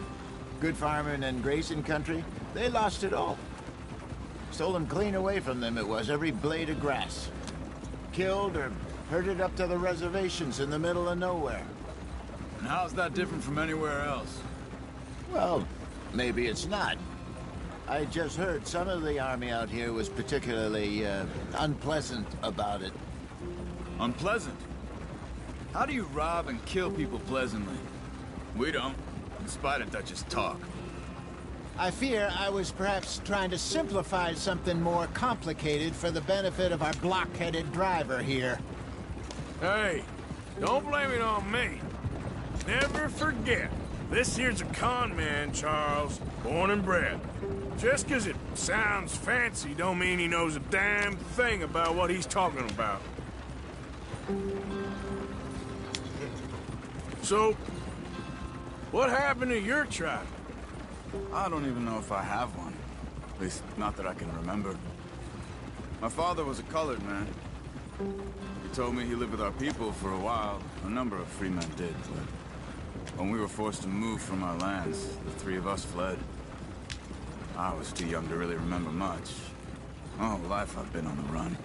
Good farming and grazing country, they lost it all. Stolen clean away from them it was, every blade of grass. Killed or herded up to the reservations in the middle of nowhere. And how's that different from anywhere else? Well, maybe it's not. I just heard some of the army out here was particularly unpleasant about it. Unpleasant? How do you rob and kill people pleasantly? We don't, in spite of Dutch's talk. I fear I was perhaps trying to simplify something more complicated for the benefit of our block-headed driver here. Hey, don't blame it on me. Never forget, this here's a con man, Charles, born and bred. Just 'cause it sounds fancy don't mean he knows a damn thing about what he's talking about. So, what happened to your tribe? I don't even know if I have one. At least, not that I can remember. My father was a colored man. He told me he lived with our people for a while. A number of free men did, but when we were forced to move from our lands, the three of us fled. I was too young to really remember much. My whole life I've been on the run.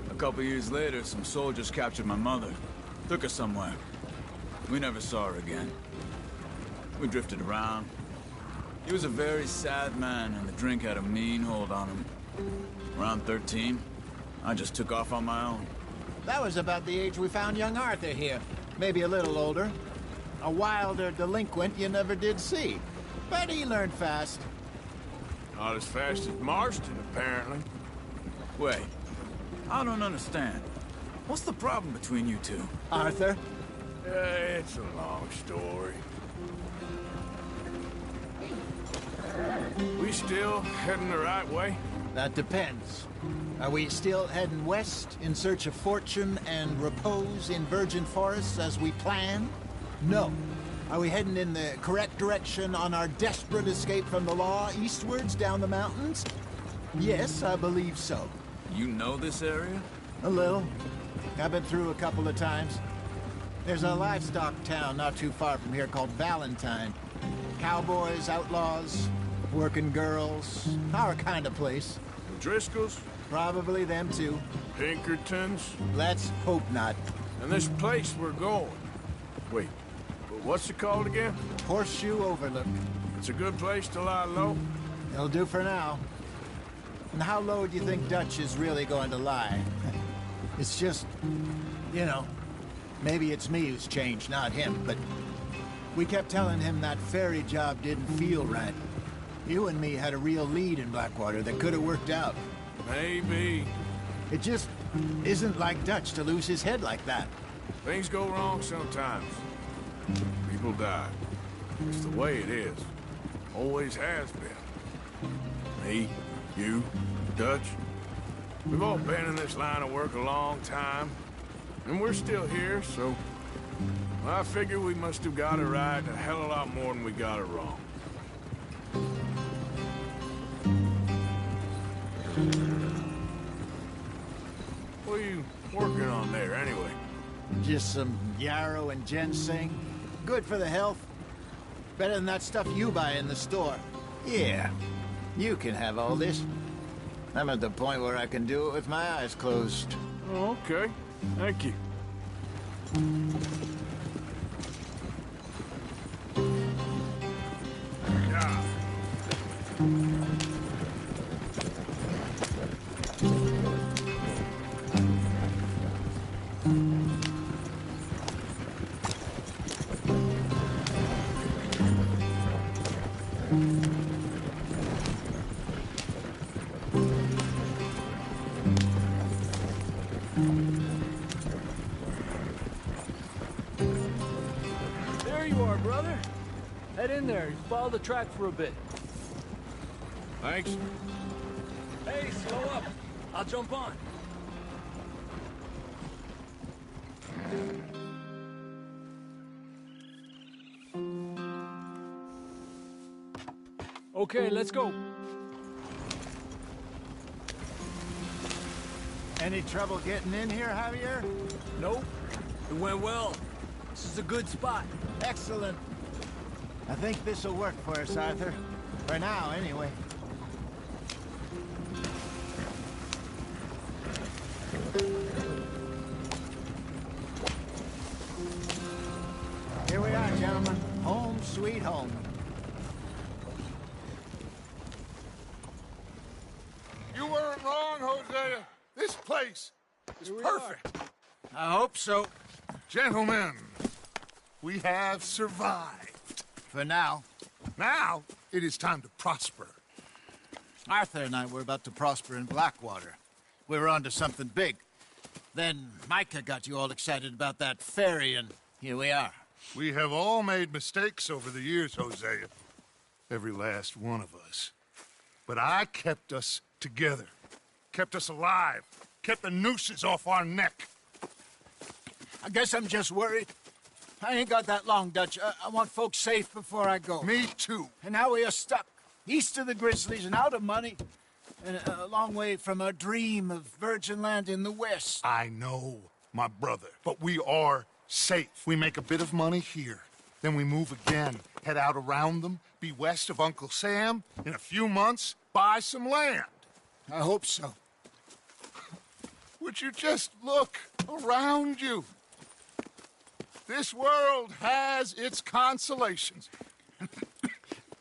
A couple years later, some soldiers captured my mother. Took her somewhere. We never saw her again. We drifted around. He was a very sad man, and the drink had a mean hold on him. Around 13, I just took off on my own. That was about the age we found young Arthur here. Maybe a little older. A wilder delinquent you never did see. But he learned fast. Not as fast as Marston, apparently. Wait, I don't understand. What's the problem between you two? Arthur? It's a long story. We still heading the right way? That depends. Are we still heading west in search of fortune and repose in virgin forests as we planned? No. Are we heading in the correct direction on our desperate escape from the law eastwards down the mountains? Yes, I believe so. You know this area? A little. I've been through a couple of times. There's a livestock town not too far from here called Valentine. Cowboys, outlaws, working girls, our kind of place. The Driscolls? Probably them too. Pinkertons? Let's hope not. And this place we're going. Wait, what's it called again? Horseshoe Overlook. It's a good place to lie low? It'll do for now. And how low do you think Dutch is really going to lie? It's just, you know, maybe it's me who's changed, not him, but we kept telling him that ferry job didn't feel right. You and me had a real lead in Blackwater that could have worked out. Maybe. It just isn't like Dutch to lose his head like that. Things go wrong sometimes. People die. It's the way it is. Always has been. Me, you, Dutch. We've all been in this line of work a long time. And we're still here, so... I figure we must have got it right a hell of a lot more than we got it wrong. What are you working on there, anyway? Just some yarrow and ginseng. Good for the health. Better than that stuff you buy in the store. Yeah, you can have all this. I'm at the point where I can do it with my eyes closed. Oh, okay. Thank you. Yeah. There you are, brother. Head in there. Follow the track for a bit. Thanks. Hey, slow up. I'll jump on. Okay, let's go. Any trouble getting in here, Javier? Nope. It went well. This is a good spot. Excellent. I think this'll work for us, Arthur. For now, anyway. Here we are, gentlemen. Home sweet home. along, Hosea. This place is perfect. I hope so. Gentlemen, we have survived. For now. Now, it is time to prosper. Arthur and I were about to prosper in Blackwater. We were onto something big. Then Micah got you all excited about that ferry, and here we are. We have all made mistakes over the years, Hosea. Every last one of us. But I kept us together. Kept us alive. Kept the nooses off our neck. I guess I'm just worried. I ain't got that long, Dutch. I want folks safe before I go. Me too. And now we are stuck. East of the Grizzlies and out of money. And a long way from our dream of virgin land in the west. I know, my brother. But we are safe. We make a bit of money here. Then we move again. Head out around them. Be west of Uncle Sam. In a few months, buy some land. I hope so. Would you just look around you? This world has its consolations.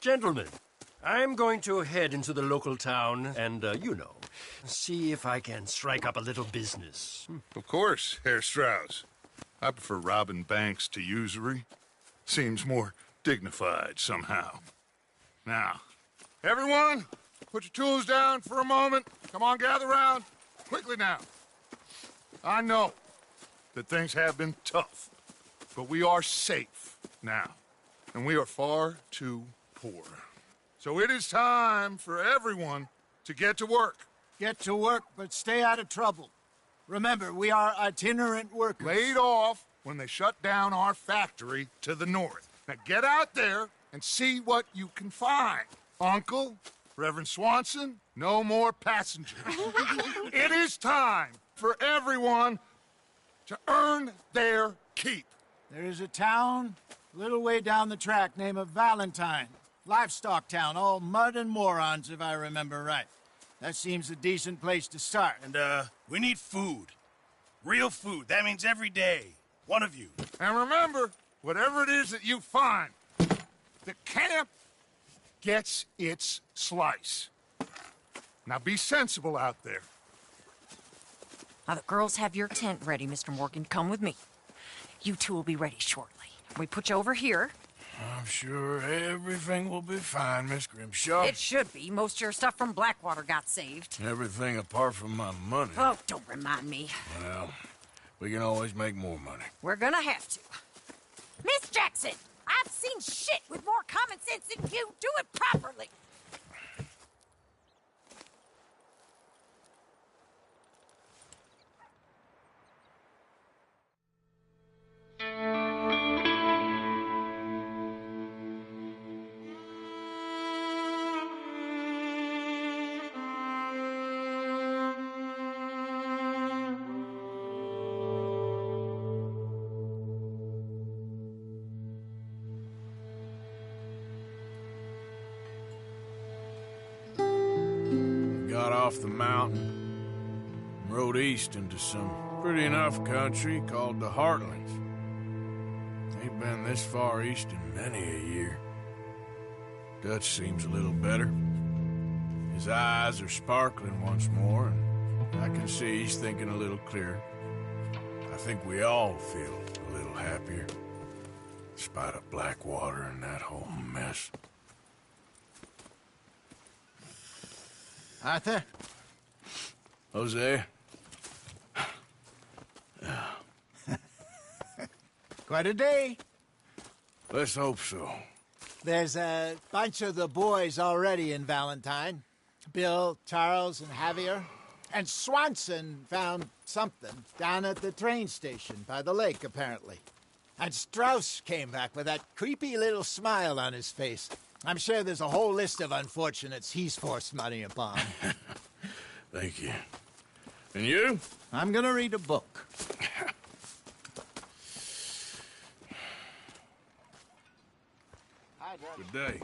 Gentlemen, I'm going to head into the local town and, see if I can strike up a little business. Of course, Herr Strauss. I prefer robbing banks to usury. Seems more dignified somehow. Now, everyone, put your tools down for a moment. Come on, gather round. Quickly now. I know that things have been tough, but we are safe now, and we are far too poor. So it is time for everyone to get to work. Get to work, but stay out of trouble. Remember, we are itinerant workers. Laid off when they shut down our factory to the north. Now get out there and see what you can find. Uncle, Reverend Swanson, no more passengers. It is time for everyone to earn their keep. There is a town a little way down the track named Valentine. Livestock town, all mud and morons, if I remember right. That seems a decent place to start. And, we need food. Real food. That means every day. One of you. And remember, whatever it is that you find, the camp gets its slice. Now be sensible out there. Now, the girls have your tent ready, Mr. Morgan. Come with me. You two will be ready shortly. We put you over here. I'm sure everything will be fine, Miss Grimshaw. It should be. Most of your stuff from Blackwater got saved. Everything apart from my money. Oh, don't remind me. Well, we can always make more money. We're gonna have to. Miss Jackson, I've seen shit with more common sense than you. Do it properly. Got off the mountain and rode east into some pretty enough country called the Heartlands. Ain't been this far east in many a year. Dutch seems a little better. His eyes are sparkling once more, and I can see he's thinking a little clearer. I think we all feel a little happier, in spite of Blackwater and that whole mess. Arthur? Hosea? Quite a day. Let's hope so. There's a bunch of the boys already in Valentine. Bill, Charles, and Javier. And Swanson found something down at the train station by the lake, apparently. And Strauss came back with that creepy little smile on his face. I'm sure there's a whole list of unfortunates he's forced money upon. Thank you. And you? I'm gonna read a book. Good day.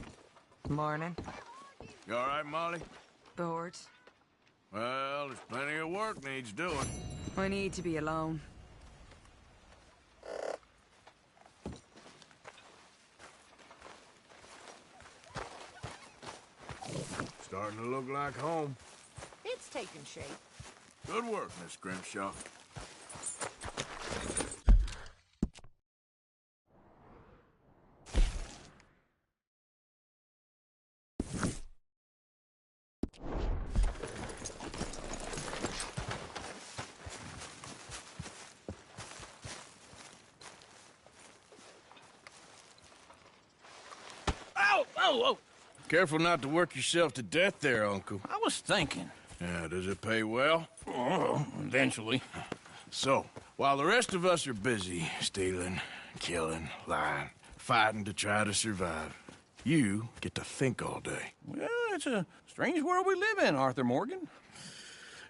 Morning. You all right, Molly? Bored. Well, there's plenty of work needs doing. I need to be alone. Starting to look like home. It's taking shape. Good work, Miss Grimshaw. Oh! Careful not to work yourself to death there, Uncle. I was thinking. Yeah, does it pay well? Oh, eventually. So, while the rest of us are busy stealing, killing, lying, fighting to try to survive, you get to think all day. Well, it's a strange world we live in, Arthur Morgan.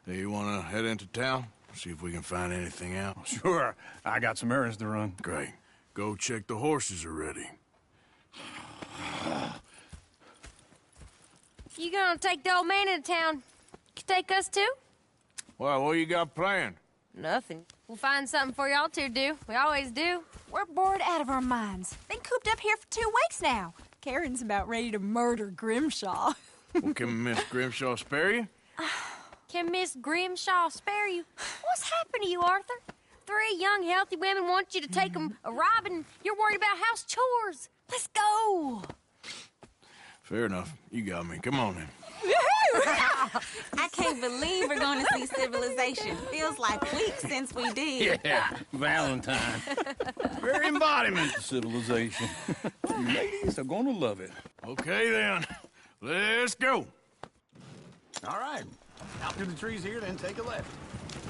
Hey, you want to head into town? See if we can find anything out? Sure. I got some errands to run. Great. Go check the horses are ready. You gonna take the old man into town? You take us too? Well, what you got planned? Nothing. We'll find something for y'all to do. We always do. We're bored out of our minds. Been cooped up here for 2 weeks now. Karen's about ready to murder Grimshaw. Well, can Miss Grimshaw spare you? Can Miss Grimshaw spare you? What's happened to you, Arthur? 3 young, healthy women want you to take them a robbing. You're worried about house chores. Let's go. Fair enough. You got me. Come on, then. I can't believe we're going to see civilization. Feels like weeks since we did. Yeah, Valentine. Very embodiment of civilization. You ladies are gonna love it. Okay, then. Let's go. All right. Out through the trees here, then take a left.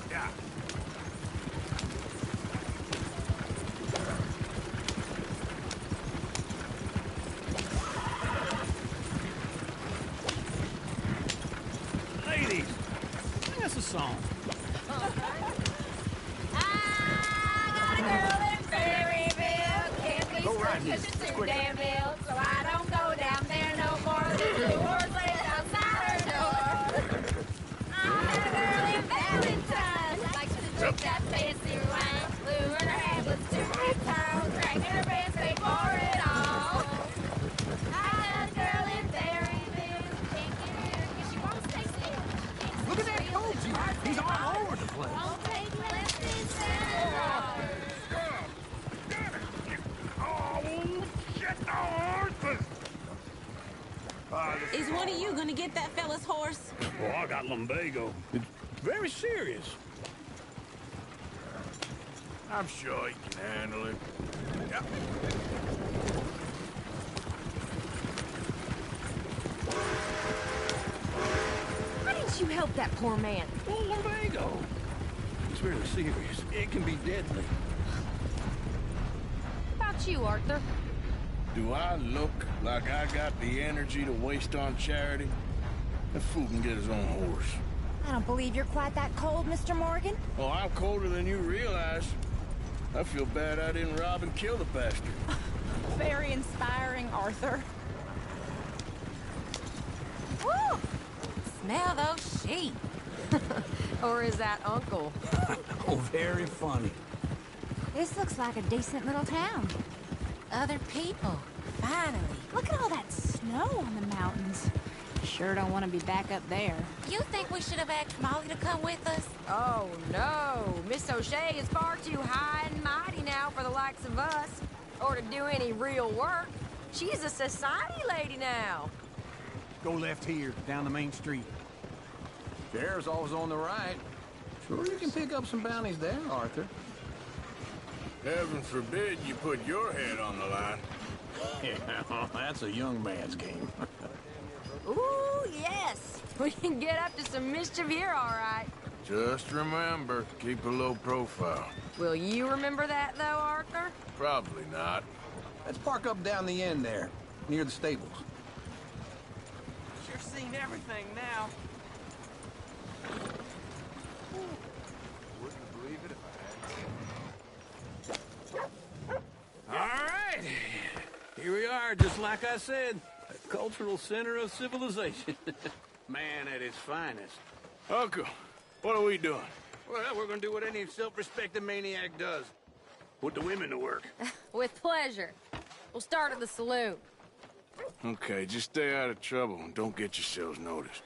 Yeah. Ladies, sing us a song. Go right here. Danville, so I don't go down there no more. The doors laid outside her door. I met a girl in Valentine. Likes to drink that fancy wine. Blew in her hand with 2 big towels. Drank in her pants, paid for it all. I met a girl in Berryville. Can't get her 'cause she won't stay still. Look at that coach. He's all over the place. Won't take left and center. Is one of you gonna get that fella's horse? Oh, I got lumbago. It's very serious. I'm sure he can handle it. Yep. Why didn't you help that poor man? Well, lumbago. It's really serious. It can be deadly. What about you, Arthur? Do I look like I got the energy to waste on charity? That fool can get his own horse. I don't believe you're quite that cold, Mr. Morgan. Oh, I'm colder than you realize. I feel bad I didn't rob and kill the bastard. Very inspiring, Arthur. Woo! Smell those sheep. Or is that Uncle? Oh, very funny. This looks like a decent little town. Other people, finally. Look at all that snow on the mountains. Sure don't want to be back up there. You think we should have asked Molly to come with us? Oh, no. Miss O'Shea is far too high and mighty now for the likes of us. Or to do any real work. She's a society lady now. Go left here, down the main street. Sheriff's always on the right. Sure you can pick up some bounties there, Arthur. Heaven forbid you put your head on the line. Yeah, that's a young man's game. Ooh, yes. We can get up to some mischief here, all right. Just remember, keep a low profile. Will you remember that, though, Arthur? Probably not. Let's park up down the end there, near the stables. Sure seen everything now. Wouldn't believe it if All right. Here we are, just like I said. A cultural center of civilization. Man at its finest. Uncle, what are we doing? Well, we're gonna do what any self-respecting maniac does. Put the women to work. With pleasure. We'll start at the saloon. Okay, just stay out of trouble and don't get yourselves noticed.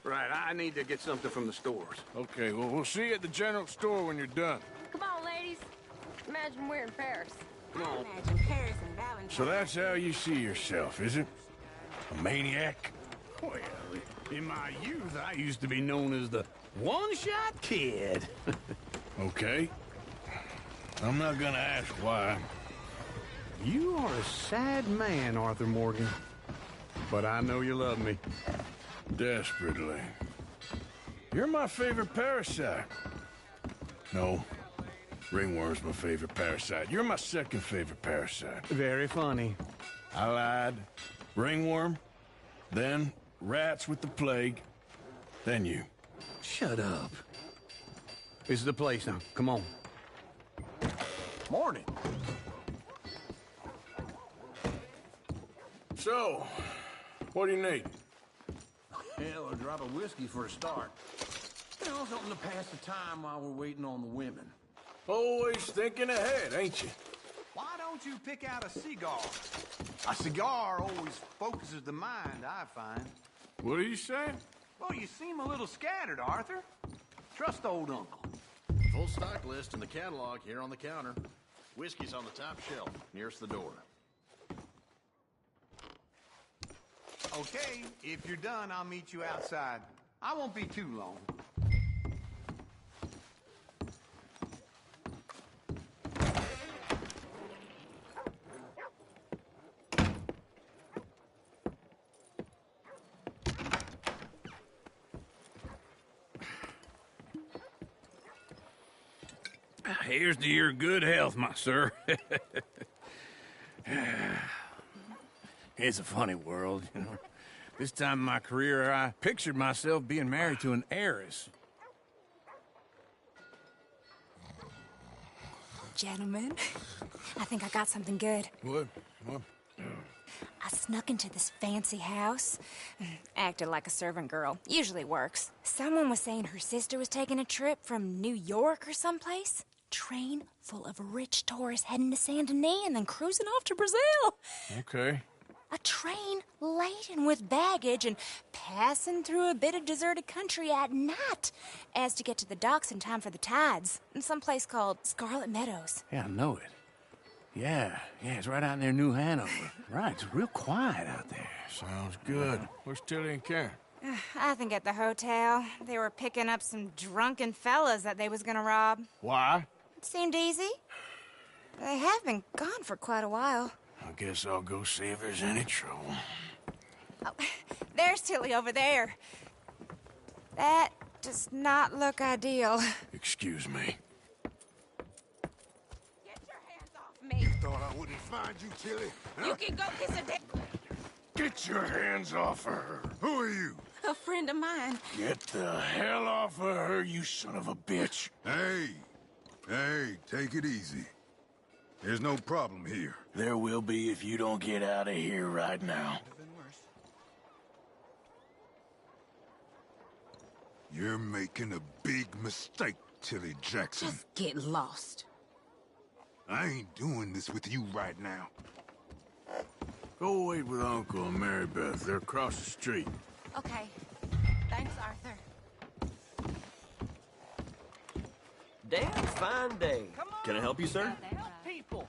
Right, I need to get something from the stores. Okay, well, we'll see you at the general store when you're done. Come on, ladies. Imagine we're in Paris. Come on. Imagine Paris and Valentine. So that's how you see yourself, is it? A maniac? Well, in my youth, I used to be known as the one-shot kid. Okay. I'm not gonna ask why. You are a sad man, Arthur Morgan. But I know you love me. Desperately. You're my favorite parasite. No. Ringworm's my favorite parasite. You're my second favorite parasite. Very funny. I lied. Ringworm, then rats with the plague, then you. Shut up. This is the place now. Come on. Morning. So, what do you need? Hell, a drop of whiskey for a start. You know, something to pass the time while we're waiting on the women. Always thinking ahead, ain't you? Why don't you pick out a cigar? A cigar always focuses the mind, I find. What are you saying? Well, you seem a little scattered, Arthur. Trust old uncle. Full stock list in the catalog here on the counter. Whiskey's on the top shelf, nearest the door. Okay, if you're done, I'll meet you outside. I won't be too long. Here's to your good health, my sir. It's a funny world, you know. This time in my career, I pictured myself being married to an heiress. Gentlemen, I think I got something good. What? I snuck into this fancy house. Acted like a servant girl. Usually works. Someone was saying her sister was taking a trip from New York or someplace. Train full of rich tourists heading to Saint Denis and then cruising off to Brazil. Okay. A train laden with baggage and passing through a bit of deserted country at night as to get to the docks in time for the tides in some place called Scarlet Meadows. Yeah, I know it. Yeah, it's right out near New Hanover. Right, it's real quiet out there. Sounds good. Where's Tilly and Karen? I think at the hotel. They were picking up some drunken fellas that they was gonna rob. Why? It seemed easy. They have been gone for quite a while. I guess I'll go see if there's any trouble. Oh, there's Tilly over there. That does not look ideal. Excuse me. Get your hands off me. You thought I wouldn't find you, Tilly? Huh? You can go kiss a dick. Get your hands off of her. Who are you? A friend of mine. Get the hell off of her, you son of a bitch. Hey, take it easy. There's no problem here. There will be if you don't get out of here right now. You're making a big mistake, Tilly Jackson. Just get lost. I ain't doing this with you right now. Go wait with Uncle and Mary Beth. They're across the street. Okay. Thanks, Arthur. Damn fine day. Can I help you, sir? Help people.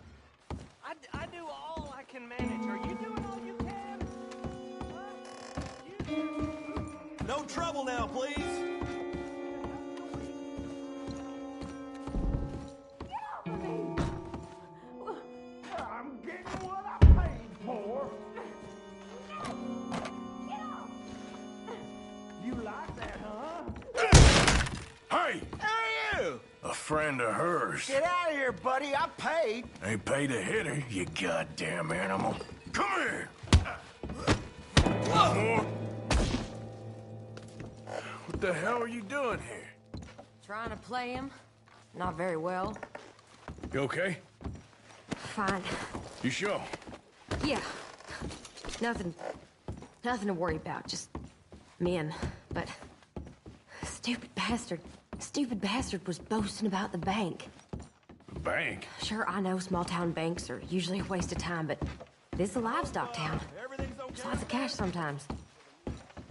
I do all I can manage. Are you doing all you can? No trouble now, please. I'm getting what I paid for. You like that, huh? Hey! Hey, you! A friend of hers. Get out of here, buddy. I paid. Ain't paid to hit her, you goddamn animal. Come here! What the hell are you doing here? Trying to play him. Not very well. You okay? Fine. You sure? Yeah. Nothing to worry about. Just men. But stupid bastard was boasting about the bank. The bank? Sure, I know small town banks are usually a waste of time, but this is a livestock town. There's lots of cash sometimes.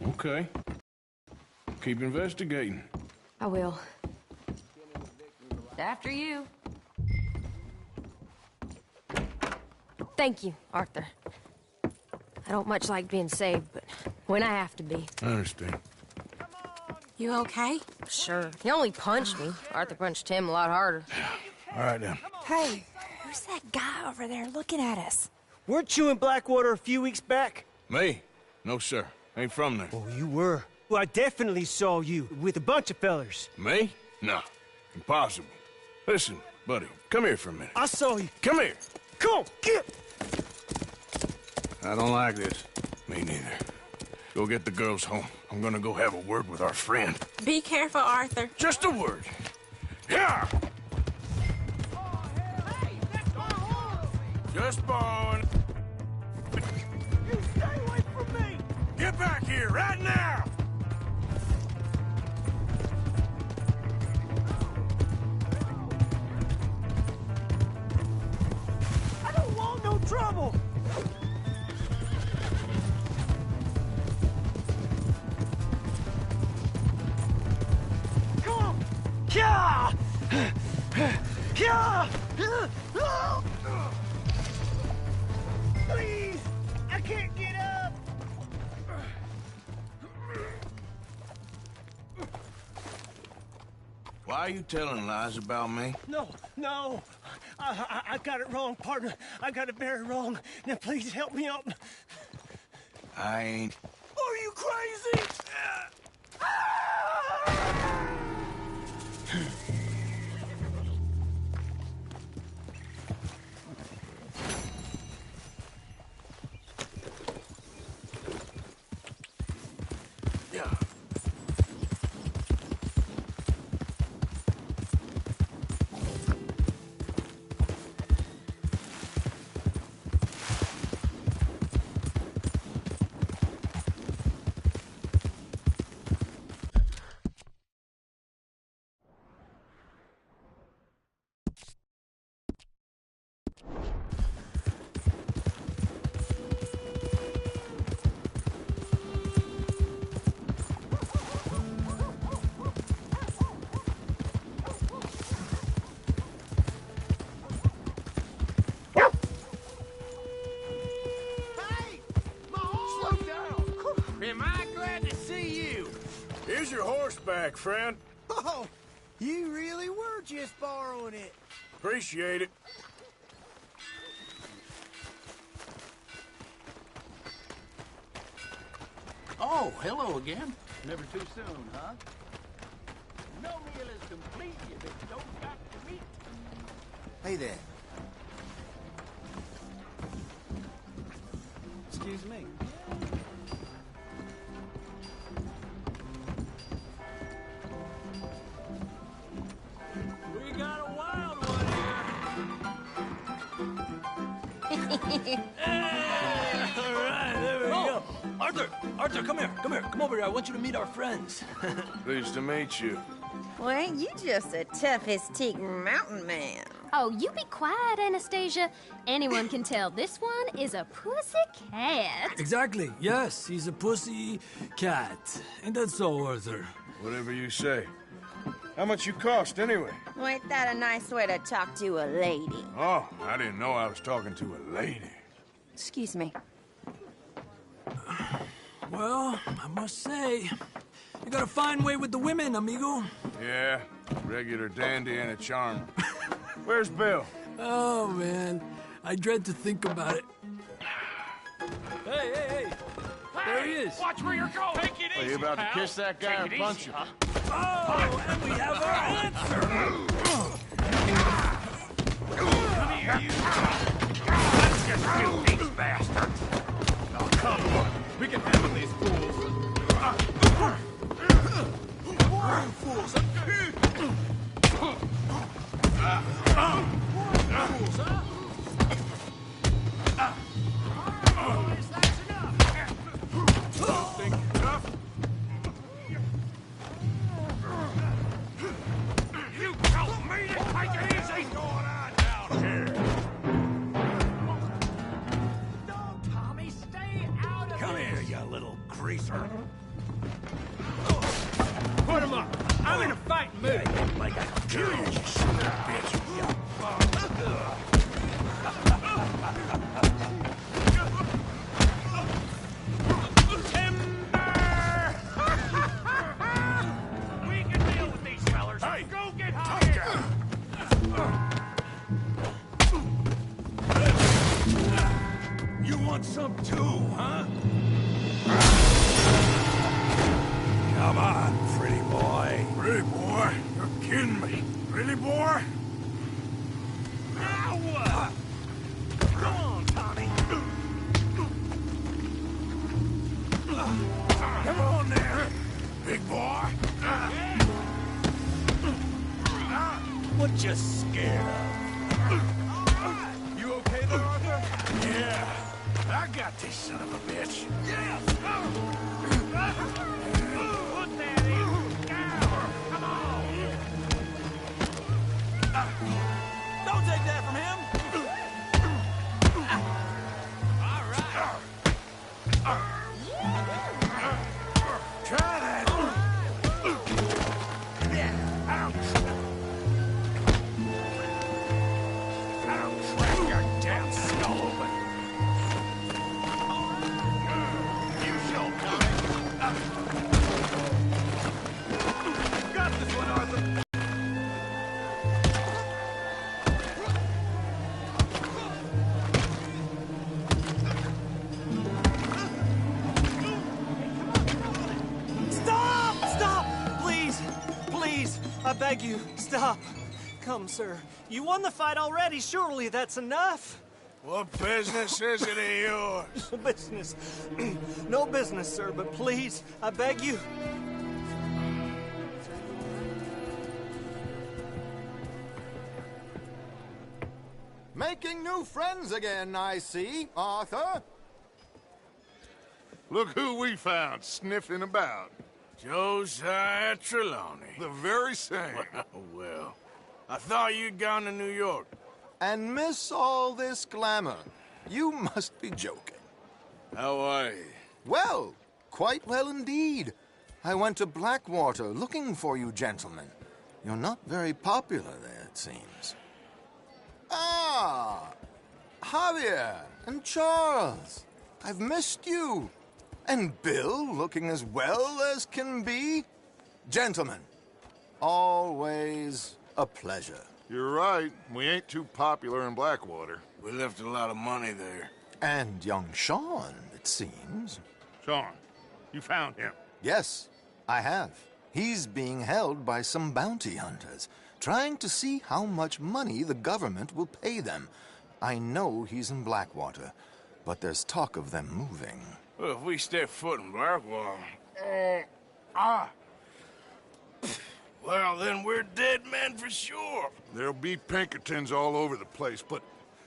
Okay. keep investigating. I will. After you. Thank you, Arthur. I don't much like being saved, but when I have to be. I understand. You okay? Sure. He only punched me. Arthur punched him a lot harder. All right, then. Hey, who's that guy over there looking at us? Weren't you in Blackwater a few weeks back? Me? No, sir. Ain't from there. Oh, you were. Well, I definitely saw you with a bunch of fellers. Me? No. Impossible. Listen, buddy, come here for a minute. I saw you. Come here. Come on, get! I don't like this. Me neither. Go get the girls home. I'm gonna go have a word with our friend. Be careful, Arthur. Just a word. Yeah! Just born. You stay away from me! Get back here right now! I don't want no trouble! Come on! Yeah! Yeah! Please! I can't get up! Why are you telling lies about me? No. I got it wrong, partner. I got it very wrong. Now please help me up. I ain't. Are you crazy? Am I glad to see you? Here's your horseback, friend. Oh, you really were just borrowing it. Appreciate it. Oh, hello again. Never too soon, huh? No meal is complete if it don't got the meat. Hey there. Excuse me. We got a wild one here. All right, there we go. Arthur, come here. Come over here. I want you to meet our friends. Pleased to meet you. Well, ain't you just a toughest-teak mountain man? Oh, you be quiet, Anastasia. Anyone can tell this one is a pussy cat. Exactly. Yes, he's a pussy cat. Ain't that so, Arthur? Whatever you say. How much you cost, anyway? Well, ain't that a nice way to talk to a lady? Oh, I didn't know I was talking to a lady. Excuse me. Well, I must say, you got a fine way with the women, amigo. Yeah, regular dandy and a charmer. Where's Bill? Oh, man. I dread to think about it. Hey! There he is. Watch where you're going. Take it easy, Are you about to pal. kiss that guy Take or it punch easy, him? huh? Oh, and we have our answer. Come here, you. Let's just kill these bastards. Oh, come on. We can handle these fools. Fools. You told me to take it easy. What's going on down here? No, Tommy, stay out of Come this. here, you little greaser. I'm in a fight mood. We can deal with these fellers. Hey, go get Javier. You want some too, huh? Come on, pretty boy. Pretty boy? You're kidding me. Pretty boy? Now what? Come on, Tommy. Come on there, big boy. What you scared of? You okay there, Arthur? Yeah. I got this son of a bitch. Yes! Put that in. Come on! Don't take that from him! All right. Try that. I'll crack your damn skull open. You show, Tommy. Got this one, Arthur. Stop! Stop! Please! Please! I beg you, stop. Come, sir. You won the fight already. Surely that's enough. What business is it of yours? No business. No business, sir, but please, I beg you. Making new friends again, I see, Arthur. Look who we found sniffing about. Josiah Trelawney. The very same. Well, I thought you'd gone to New York. And miss all this glamour. You must be joking. How are you? Well, quite well indeed. I went to Blackwater looking for you gentlemen. You're not very popular there, it seems. Ah, Javier and Charles. I've missed you. And Bill looking as well as can be. Gentlemen, always a pleasure. You're right. We ain't too popular in Blackwater. We left a lot of money there. And young Sean, it seems. Sean, you found him? Yes, I have. He's being held by some bounty hunters, trying to see how much money the government will pay them. I know he's in Blackwater, but there's talk of them moving. Well, if we step foot in Blackwater... Well, then we're dead men for sure. There'll be Pinkertons all over the place, but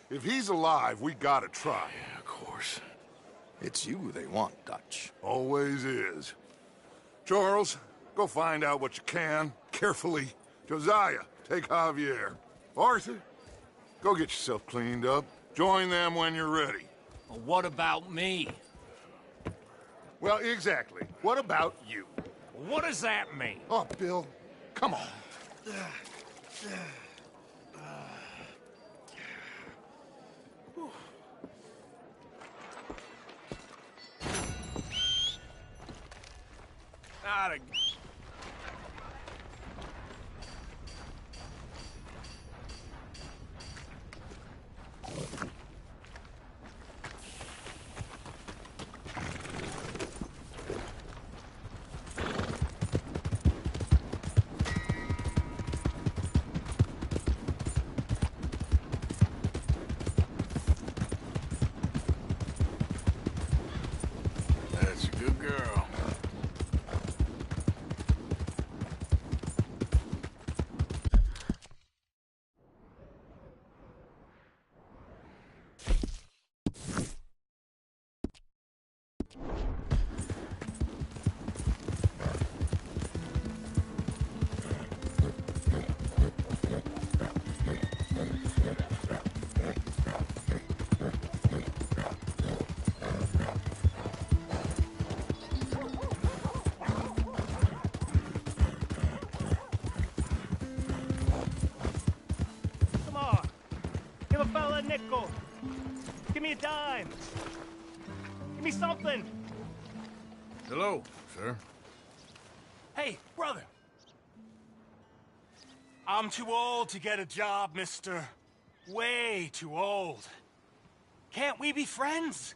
if he's alive, we gotta try. Yeah, of course. It's you they want, Dutch. Always is. Charles, go find out what you can, carefully. Josiah, take Javier. Arthur, go get yourself cleaned up. Join them when you're ready. Well, what about me? Well, exactly. What about you? What does that mean? Oh, Bill, come on. Not a... That's a good girl. nickel. Give me a dime. Give me something. Hello, sir. Hey, brother. I'm too old to get a job, mister. Way too old. Can't we be friends?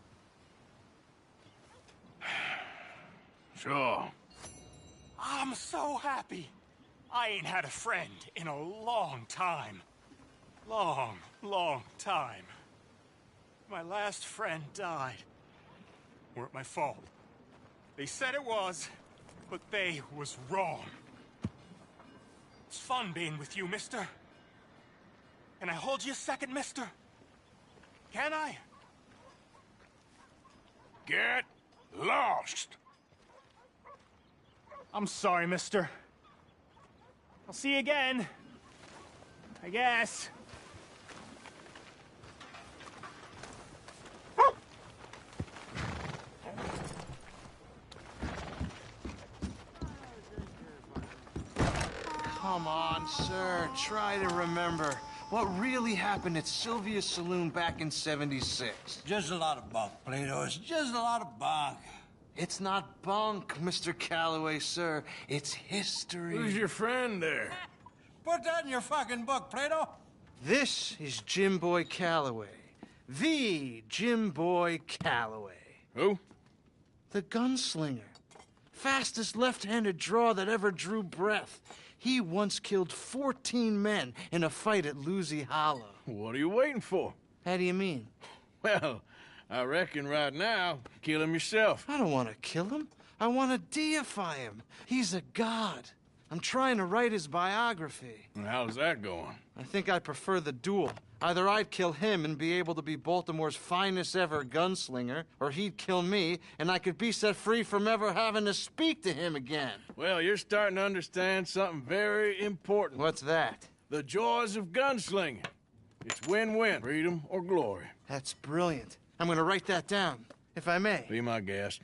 Sure. I'm so happy. I ain't had a friend in a long time. Long time. My last friend died. Weren't my fault. They said it was, but they was wrong. It's fun being with you, mister. Can I hold you a second, mister? Can I? Get lost! I'm sorry, mister. I'll see you again. I guess. Come on, sir. Try to remember. What really happened at Sylvia's Saloon back in '76? Just a lot of bunk, Plato. It's just a lot of bunk. It's not bunk, Mr. Calloway, sir. It's history. Who's your friend there? Put that in your fucking book, Plato. This is Jim Boy Calloway. The Jim Boy Calloway. Who? The gunslinger. Fastest left-handed draw that ever drew breath. He once killed 14 men in a fight at Lucy Hollow. What are you waiting for? How do you mean? Well, I reckon right now, kill him yourself. I don't want to kill him. I want to deify him. He's a god. I'm trying to write his biography. And how's that going? I think I prefer the duel. Either I'd kill him and be able to be Baltimore's finest ever gunslinger, or he'd kill me and I could be set free from ever having to speak to him again. Well, you're starting to understand something very important. What's that? The joys of gunslinging. It's win-win, freedom or glory. That's brilliant. I'm going to write that down, if I may. Be my guest.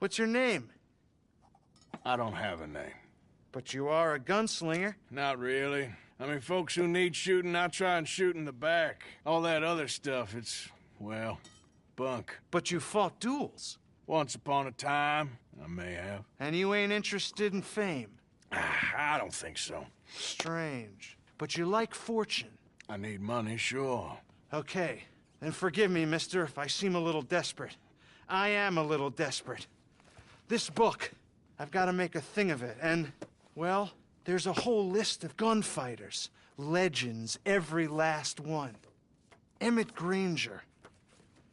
What's your name? I don't have a name. But you are a gunslinger. Not really. I mean, folks who need shooting, I try and shoot in the back. All that other stuff, it's, well, bunk. But you fought duels. Once upon a time, I may have. And you ain't interested in fame. I don't think so. Strange. But you like fortune. I need money, sure. Okay. Then forgive me, mister, if I seem a little desperate. I am a little desperate. This book, I've got to make a thing of it, and, well, there's a whole list of gunfighters. Legends, every last one. Emmett Granger.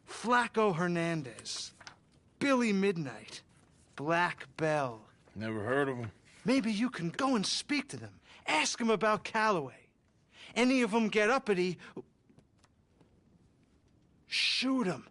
Flaco Hernandez. Billy Midnight. Black Bell. Never heard of them. Maybe you can go and speak to them. Ask them about Calloway. Any of them get uppity, shoot them.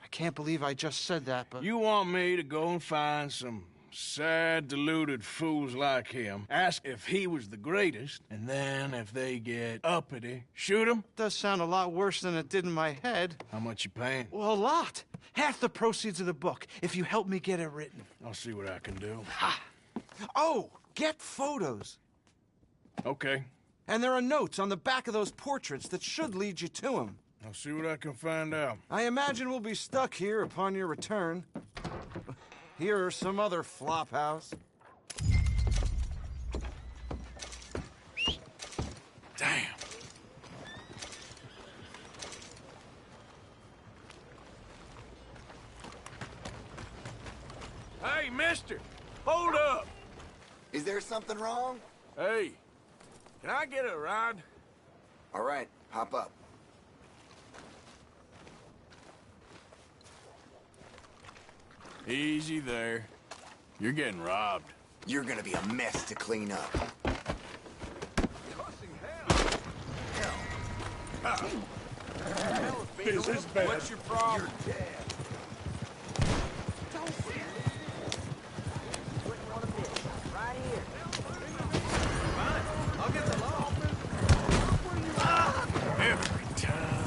I can't believe I just said that, but... You want me to go and find some sad, deluded fools like him, ask if he was the greatest, and then if they get uppity, shoot him? Does sound a lot worse than it did in my head. How much you paying? Well, a lot. Half the proceeds of the book, if you help me get it written. I'll see what I can do. Ha! Oh, get photos. Okay. And there are notes on the back of those portraits that should lead you to him. I'll see what I can find out. I imagine we'll be stuck here upon your return. Here or some other flop house. Damn. Hey, mister! Hold up! Is there something wrong? Hey, can I get a ride? All right, hop up. Easy there. You're getting robbed. You're gonna be a mess to clean up. This is bad. What's your problem? You're dead. Right here. I'll get the law. Every time.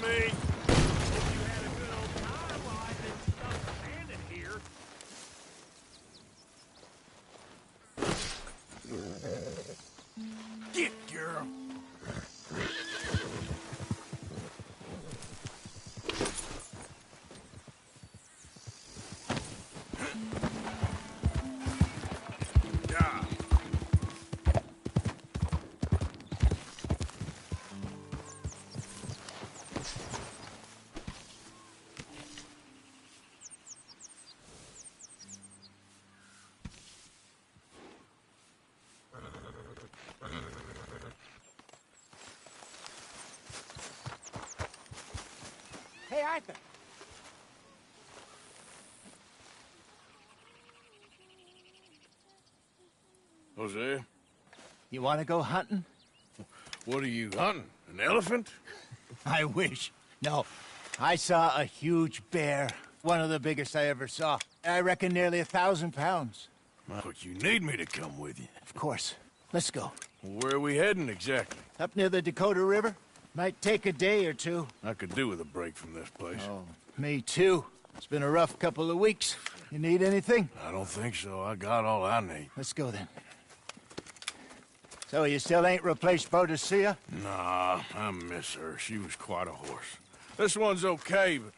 me. If you had a good old time while I've been stuck standing here. Get, girl. Hey, Arthur. Hosea, You want to go hunting? what are you hunting? An elephant? I wish. No. I saw a huge bear. One of the biggest I ever saw. I reckon nearly 1,000 pounds. But you need me to come with you. Of course. Let's go. Where are we heading exactly? Up near the Dakota River. Might take a day or two. I could do with a break from this place. Oh, me too. It's been a rough couple of weeks. You need anything? I don't think so. I got all I need. Let's go then. So you still ain't replaced Boadicea? Nah, I miss her. She was quite a horse. This one's okay, but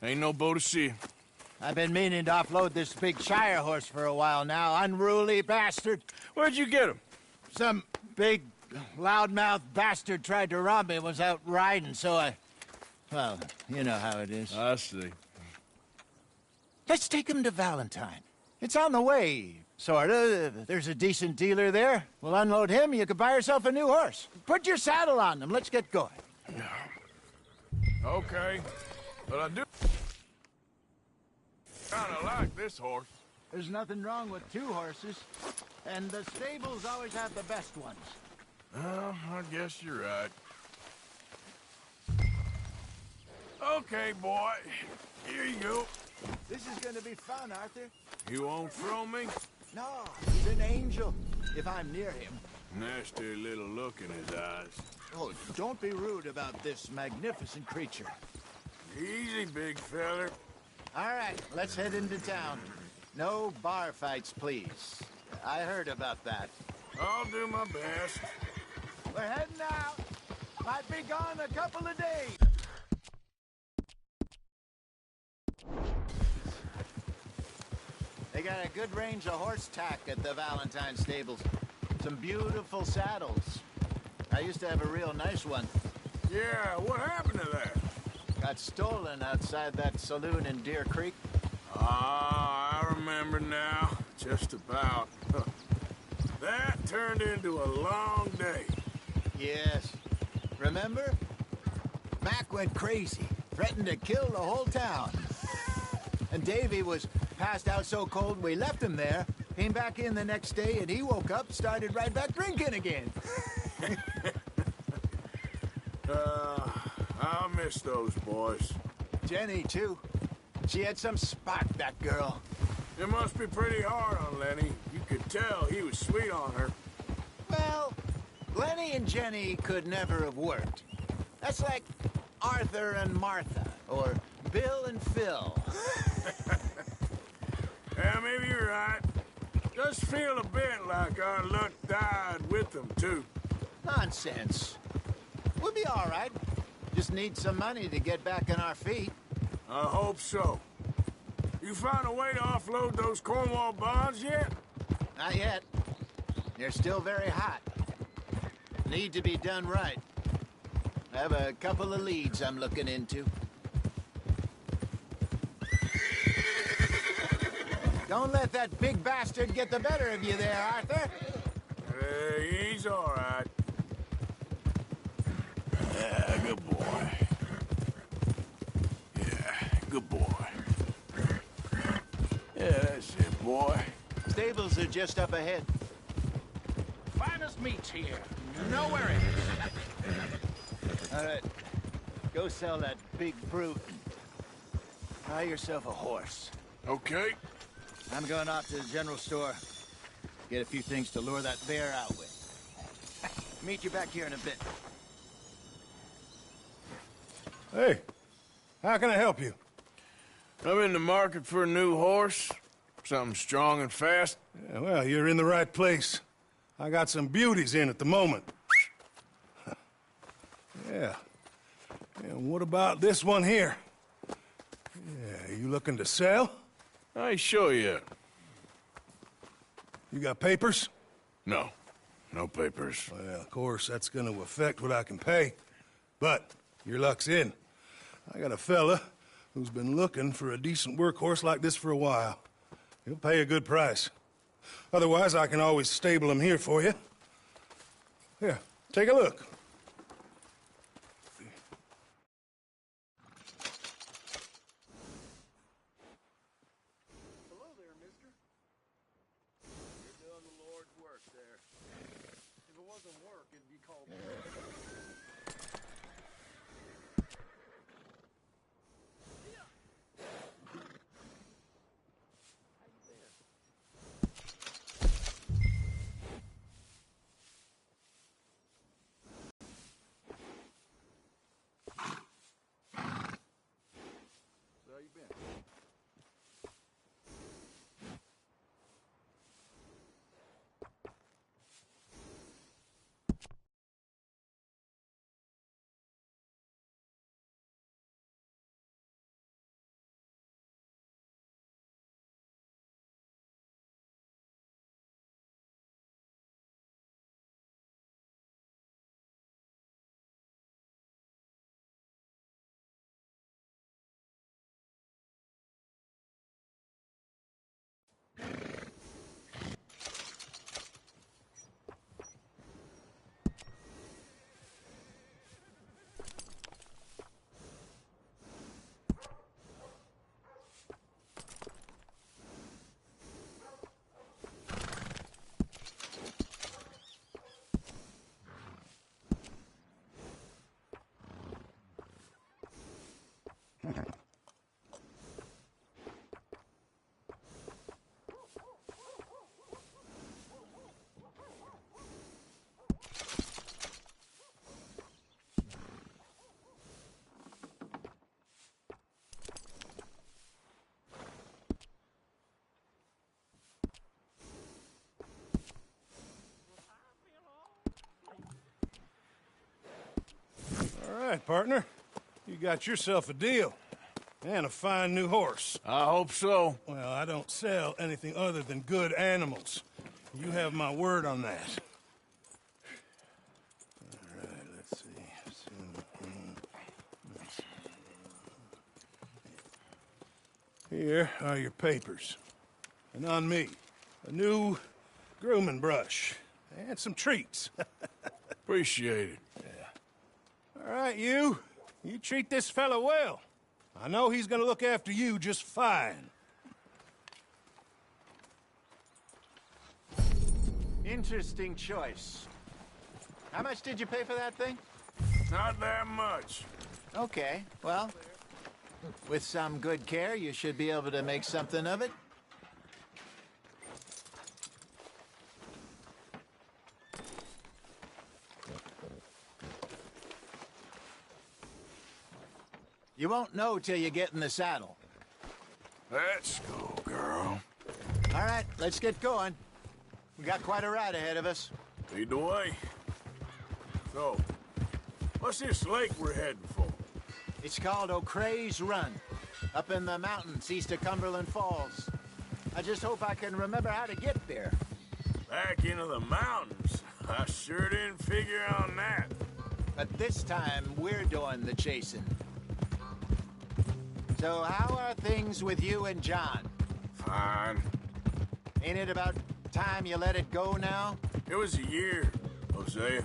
ain't no Boadicea. I've been meaning to offload this big Shire horse for a while now. Unruly bastard. Where'd you get him? Some big, loudmouth bastard tried to rob me, was out riding, so I... Well, you know how it is. I see. Let's take him to Valentine. It's on the way, sorta. There's a decent dealer there. We'll unload him, you could buy yourself a new horse. Put your saddle on them, let's get going. Okay, but I do kinda like this horse. There's nothing wrong with two horses, and the stables always have the best ones. Well, I guess you're right. Okay, boy. Here you go. This is gonna be fun, Arthur. You won't throw me? No, he's an angel, if I'm near him. Nasty little look in his eyes. Oh, don't be rude about this magnificent creature. Easy, big feller. All right, let's head into town. No bar fights, please. I heard about that. I'll do my best. We're heading out. Might be gone a couple of days. They got a good range of horse tack at the Valentine stables. Some beautiful saddles. I used to have a real nice one. Yeah, what happened to that? Got stolen outside that saloon in Deer Creek. Ah, I remember now. Just about. That turned into a long day. Yes. Remember? Mac went crazy, threatened to kill the whole town. And Davy was passed out so cold we left him there, came back in the next day, and he woke up, started right back drinking again. I'll miss those boys. Jenny, too. She had some spark, that girl. It must be pretty hard on Lenny. You could tell he was sweet on her. Well, Lenny and Jenny could never have worked. That's like Arthur and Martha, or Bill and Phil. Yeah, maybe you're right. Just feel a bit like our luck died with them, too. Nonsense. We'll be all right. Just need some money to get back on our feet. I hope so. You found a way to offload those Cornwall bonds yet? Not yet. They're still very hot. Need to be done right. I have a couple of leads I'm looking into. Don't let that big bastard get the better of you there, Arthur. He's all right. Yeah, good boy. Yeah, good boy. Yeah, that's it, boy. Stables are just up ahead. Finest meats here. Nowhere else. All right. Go sell that big brute. Buy yourself a horse. Okay. I'm going off to the general store. Get a few things to lure that bear out with. Meet you back here in a bit. Hey, how can I help you? I'm in the market for a new horse. Something strong and fast. Yeah, well, you're in the right place. I got some beauties in at the moment. Yeah. And what about this one here? Yeah, you looking to sell? I ain't sure yet. You got papers? No. No papers. Well, of course, that's gonna affect what I can pay. But your luck's in. I got a fella who's been looking for a decent workhorse like this for a while. He'll pay a good price. Otherwise, I can always stable him here for you. Here, take a look. Hello there, mister. You're doing the Lord's work there. If it wasn't work, it'd be called how you been? All right, partner. You got yourself a deal. And a fine new horse. I hope so. Well, I don't sell anything other than good animals. You have my word on that. All right, let's see. Here are your papers. And on me, a new grooming brush. And some treats. Appreciate it. All right, you treat this fella well. I know he's gonna look after you just fine. Interesting choice. How much did you pay for that thing? Not that much. Okay, well, with some good care, you should be able to make something of it. You won't know till you get in the saddle. Let's go, girl. All right, let's get going. We got quite a ride ahead of us. Lead the way. So, what's this lake we're heading for? It's called O'Creagh's Run, up in the mountains east of Cumberland Falls. I just hope I can remember how to get there. Back into the mountains? I sure didn't figure on that. But this time, we're doing the chasing. So how are things with you and John? Fine. Ain't it about time you let it go now? It was a year, Hosea.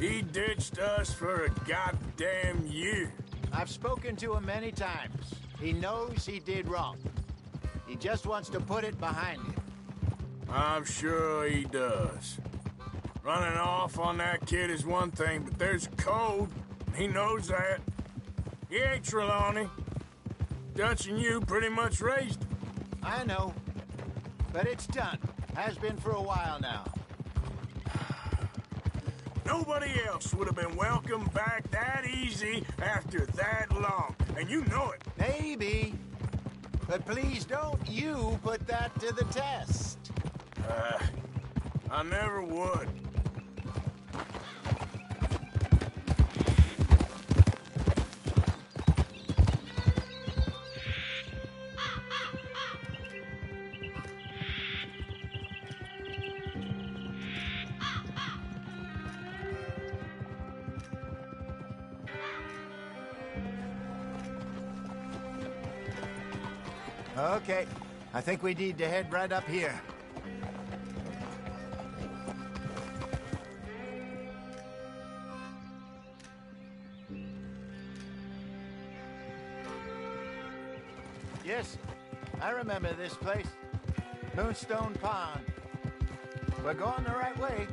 He ditched us for a goddamn year. I've spoken to him many times. He knows he did wrong. He just wants to put it behind him. I'm sure he does. Running off on that kid is one thing, but there's a code. He knows that. He ain't Trelawney. Dutch and you pretty much raised him. I know. But it's done. Has been for a while now. Nobody else would have been welcomed back that easy easy after that long, and you know it. Maybe. But please don't you put that to the test. I never would. Okay, I think we need to head right up here. Yes, I remember this place. Moonstone Pond. We're going the right way.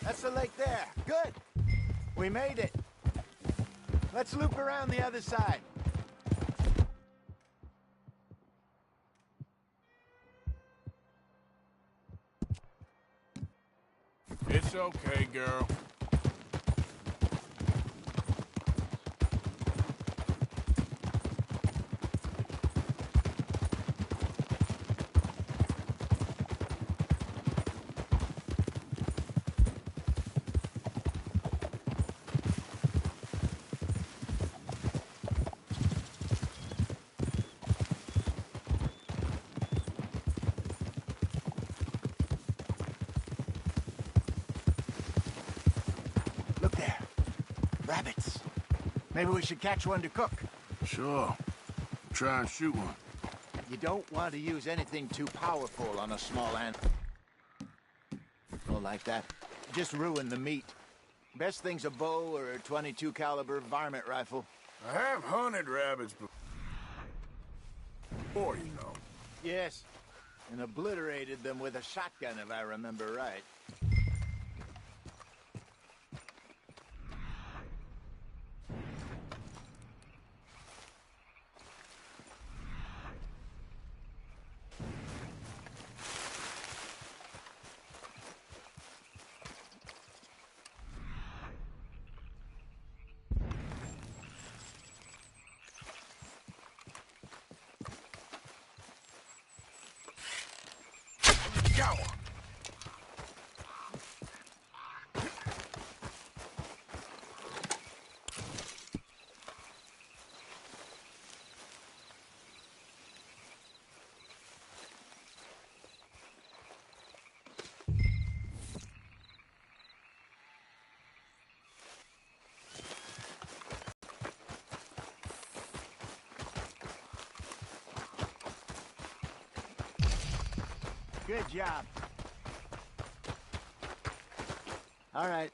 That's the lake there. Good. We made it. Let's loop around the other side. It's okay, girl. Look there. Rabbits. Maybe we should catch one to cook. Sure. Try and shoot one. You don't want to use anything too powerful on a small animal like that. Just ruin the meat. Best thing's a bow or a .22 caliber varmint rifle. I have hunted rabbits before, you know. Yes, and obliterated them with a shotgun, if I remember right. Go! Good job. All right.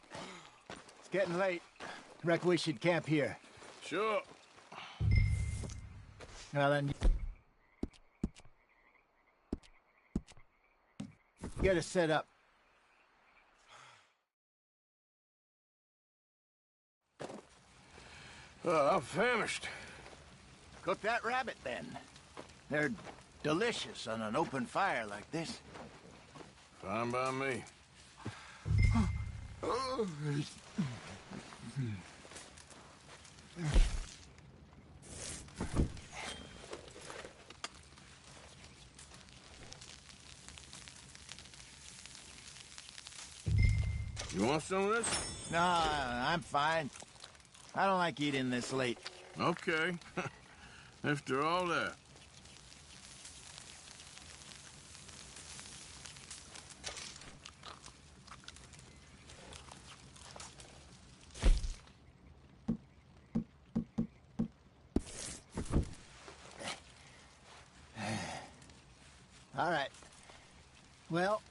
It's getting late. Reckon we should camp here. Sure. Well, then... get us set up. I'm famished. Cook that rabbit, then. They're delicious on an open fire like this. Fine by me. You want some of this? No, I'm fine. I don't like eating this late. Okay. After all that. All right. Well,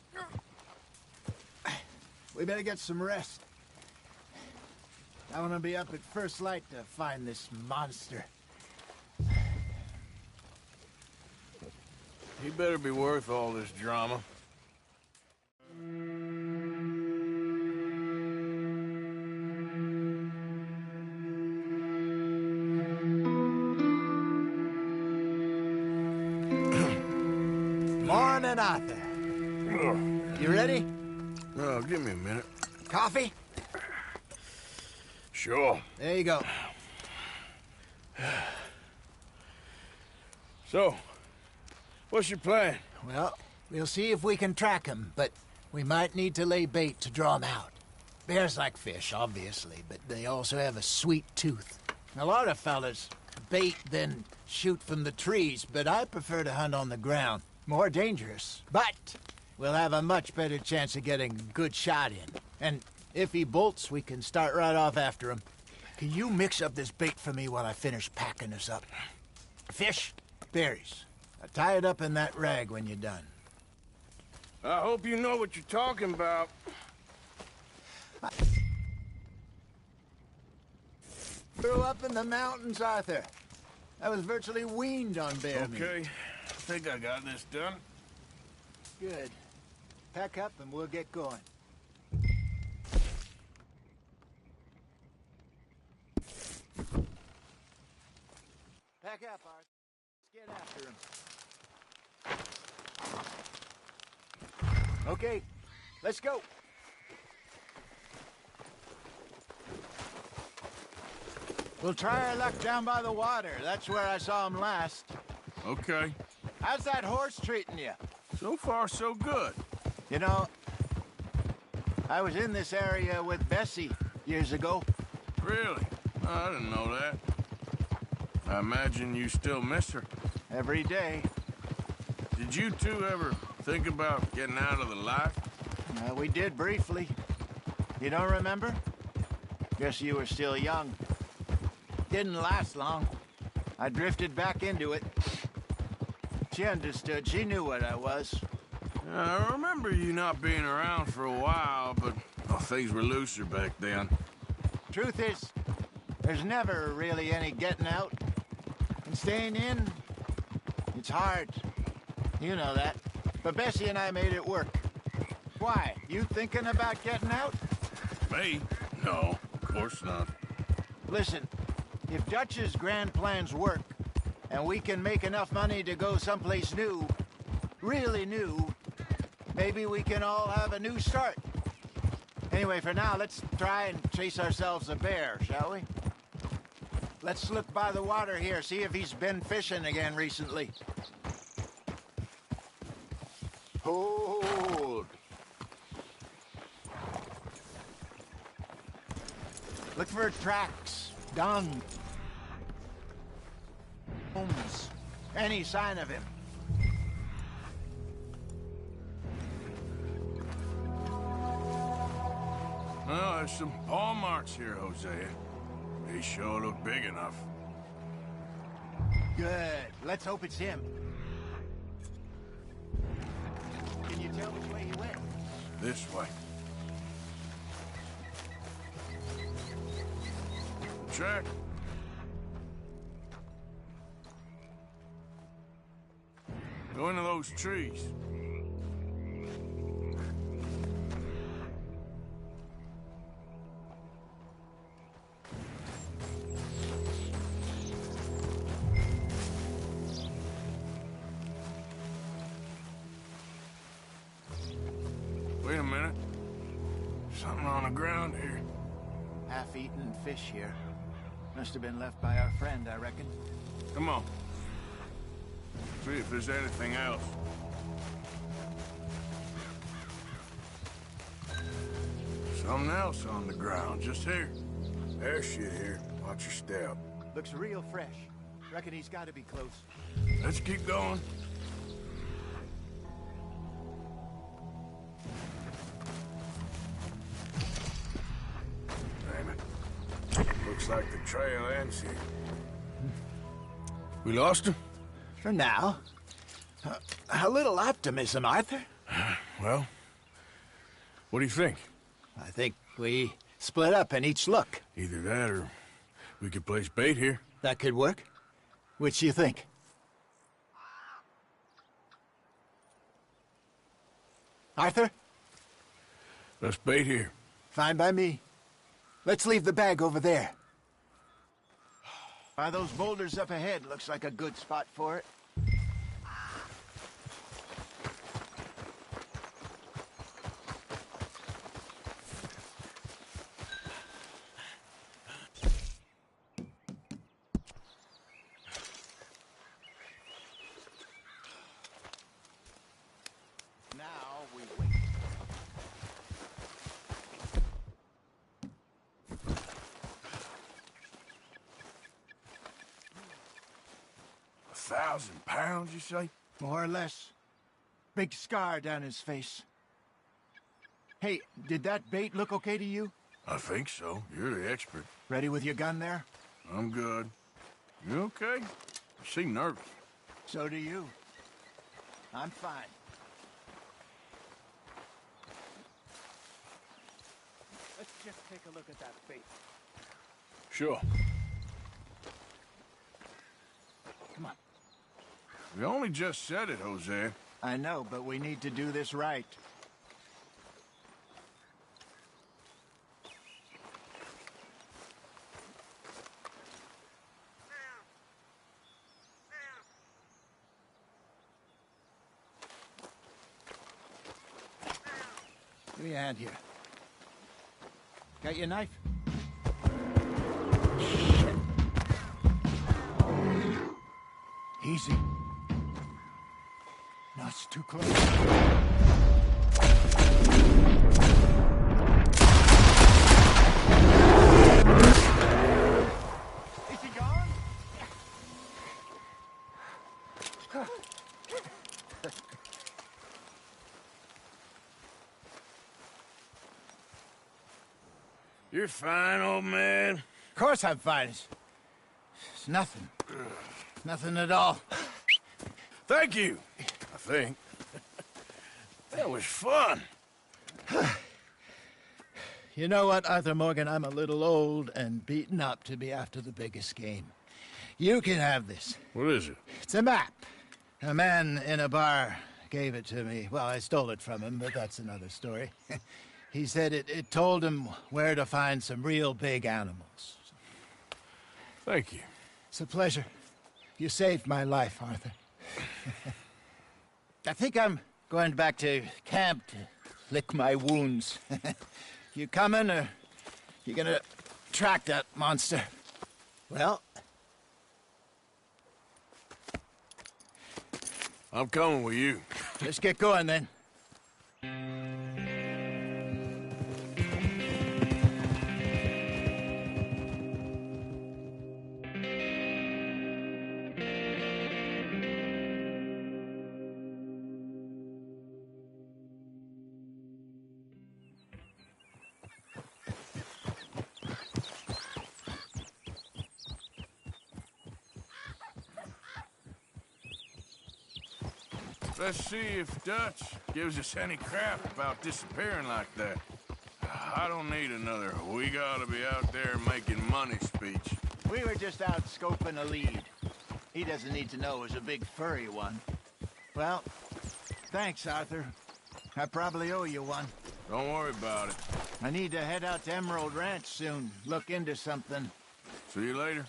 we better get some rest. I want to be up at first light to find this monster. He better be worth all this drama. morning, Arthur. You ready? Oh, give me a minute. Coffee? Sure. There you go. So, what's your plan? Well, we'll see if we can track him, but we might need to lay bait to draw him out. Bears like fish, obviously, but they also have a sweet tooth. A lot of fellas bait, then shoot from the trees, but I prefer to hunt on the ground. More dangerous, but we'll have a much better chance of getting a good shot in. And if he bolts, we can start right off after him. Can you mix up this bait for me while I finish packing this up? Fish, berries. Tie it up in that rag when you're done. I hope you know what you're talking about. Grew up in the mountains, Arthur. I was virtually weaned on bear meat. Okay, I think I got this done. Good. Pack up and we'll get going. Pack up, Arthur. Let's get after him. Okay, let's go. We'll try our luck down by the water. That's where I saw him last. Okay. How's that horse treating you? So far, so good. You know, I was in this area with Bessie years ago. Really? Oh, I didn't know that. I imagine you still miss her. Every day. Did you two ever think about getting out of the life? We did briefly. You don't remember? Guess you were still young. Didn't last long. I drifted back into it. She understood. She knew what I was. I remember you not being around for a while, but things were looser back then. Truth is, there's never really any getting out. And staying in, it's hard. You know that. But Bessie and I made it work. Why? You thinking about getting out? Me? No, of course not. Listen, if Dutch's grand plans work, and we can make enough money to go someplace new, really new, maybe we can all have a new start. Anyway, for now, let's try and chase ourselves a bear, shall we? Let's look by the water here, see if he's been fishing again recently. Hold. Look for tracks, dung, bones, any sign of him. Well, there's some paw marks here, Hosea. They sure look big enough. Good. Let's hope it's him. Can you tell which way he went? This way. Track. Go into those trees. Wait a minute. Something on the ground here. Half-eaten fish here. Must have been left by our friend, I reckon. Come on. See if there's anything else. Something else on the ground, just here. There's shit here. Watch your step. Looks real fresh. Reckon he's got to be close. Let's keep going. Damn it. Looks like the trail ends here. We lost him? For now. A little optimism, Arthur. Well, what do you think? I think we split up and each look. Either that or we could place bait here. That could work. Which do you think? Arthur? Let's bait here. Fine by me. Let's leave the bag over there. By those boulders up ahead, looks like a good spot for it. 1,000 pounds, you say? More or less. Big scar down his face. Hey, did that bait look okay to you? I think so. You're the expert. Ready with your gun there? I'm good. You okay? You seem nervous. So do you. I'm fine. Let's just take a look at that bait. Sure. Come on. We only just said it, Jose. I know, but we need to do this right. Give me a hand here. Got your knife? Shit. Easy. No, it's too close. Is he gone? You're fine, old man. Of course I'm fine. It's nothing. Nothing at all. Thank you, I think. That was fun. You know what, Arthur Morgan? I'm a little old and beaten up to be after the biggest game. You can have this. What is it? It's a map. A man in a bar gave it to me. Well, I stole it from him, but that's another story. He said it told him where to find some real big animals. Thank you. It's a pleasure. You saved my life, Arthur. I think I'm going back to camp to lick my wounds. You coming, or you gonna track that monster? Well, I'm coming with you. Let's get going, then. Let's see if Dutch gives us any crap about disappearing like that. I don't need another "we gotta be out there making money" speech. We were just out scoping a lead. He doesn't need to know it was a big furry one. Well, thanks, Arthur. I probably owe you one. Don't worry about it. I need to head out to Emerald Ranch soon. Look into something. See you later.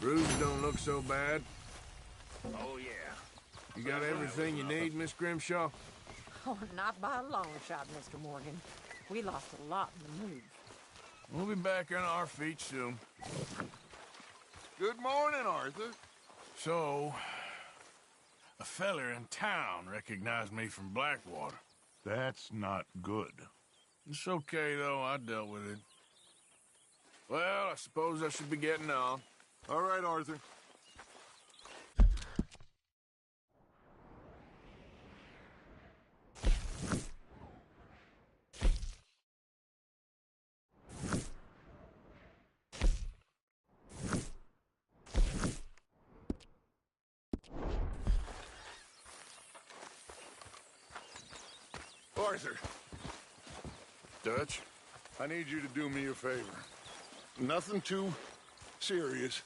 Bruises don't look so bad. Oh, yeah. You got everything you need, Miss Grimshaw? Oh, not by a long shot, Mr. Morgan. We lost a lot in the move. We'll be back on our feet soon. Good morning, Arthur. So, a feller in town recognized me from Blackwater. That's not good. It's okay, though. I dealt with it. Well, I suppose I should be getting on. All right, Arthur. Arthur. Dutch? I need you to do me a favor. Nothing too serious.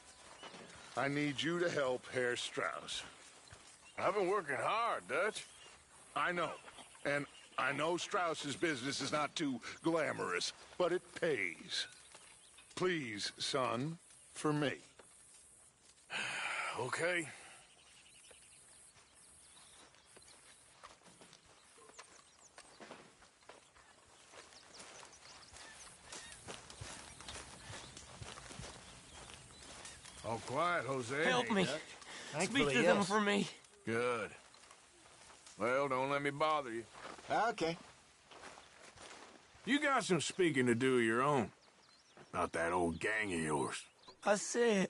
I need you to help Herr Strauss. I've been working hard, Dutch. I know. And I know Strauss's business is not too glamorous, but it pays. Please, son, for me. Okay. All quiet, Jose. Help me. Speak to them for me. Good. Well, don't let me bother you. Okay. You got some speaking to do of your own. About that old gang of yours. I said,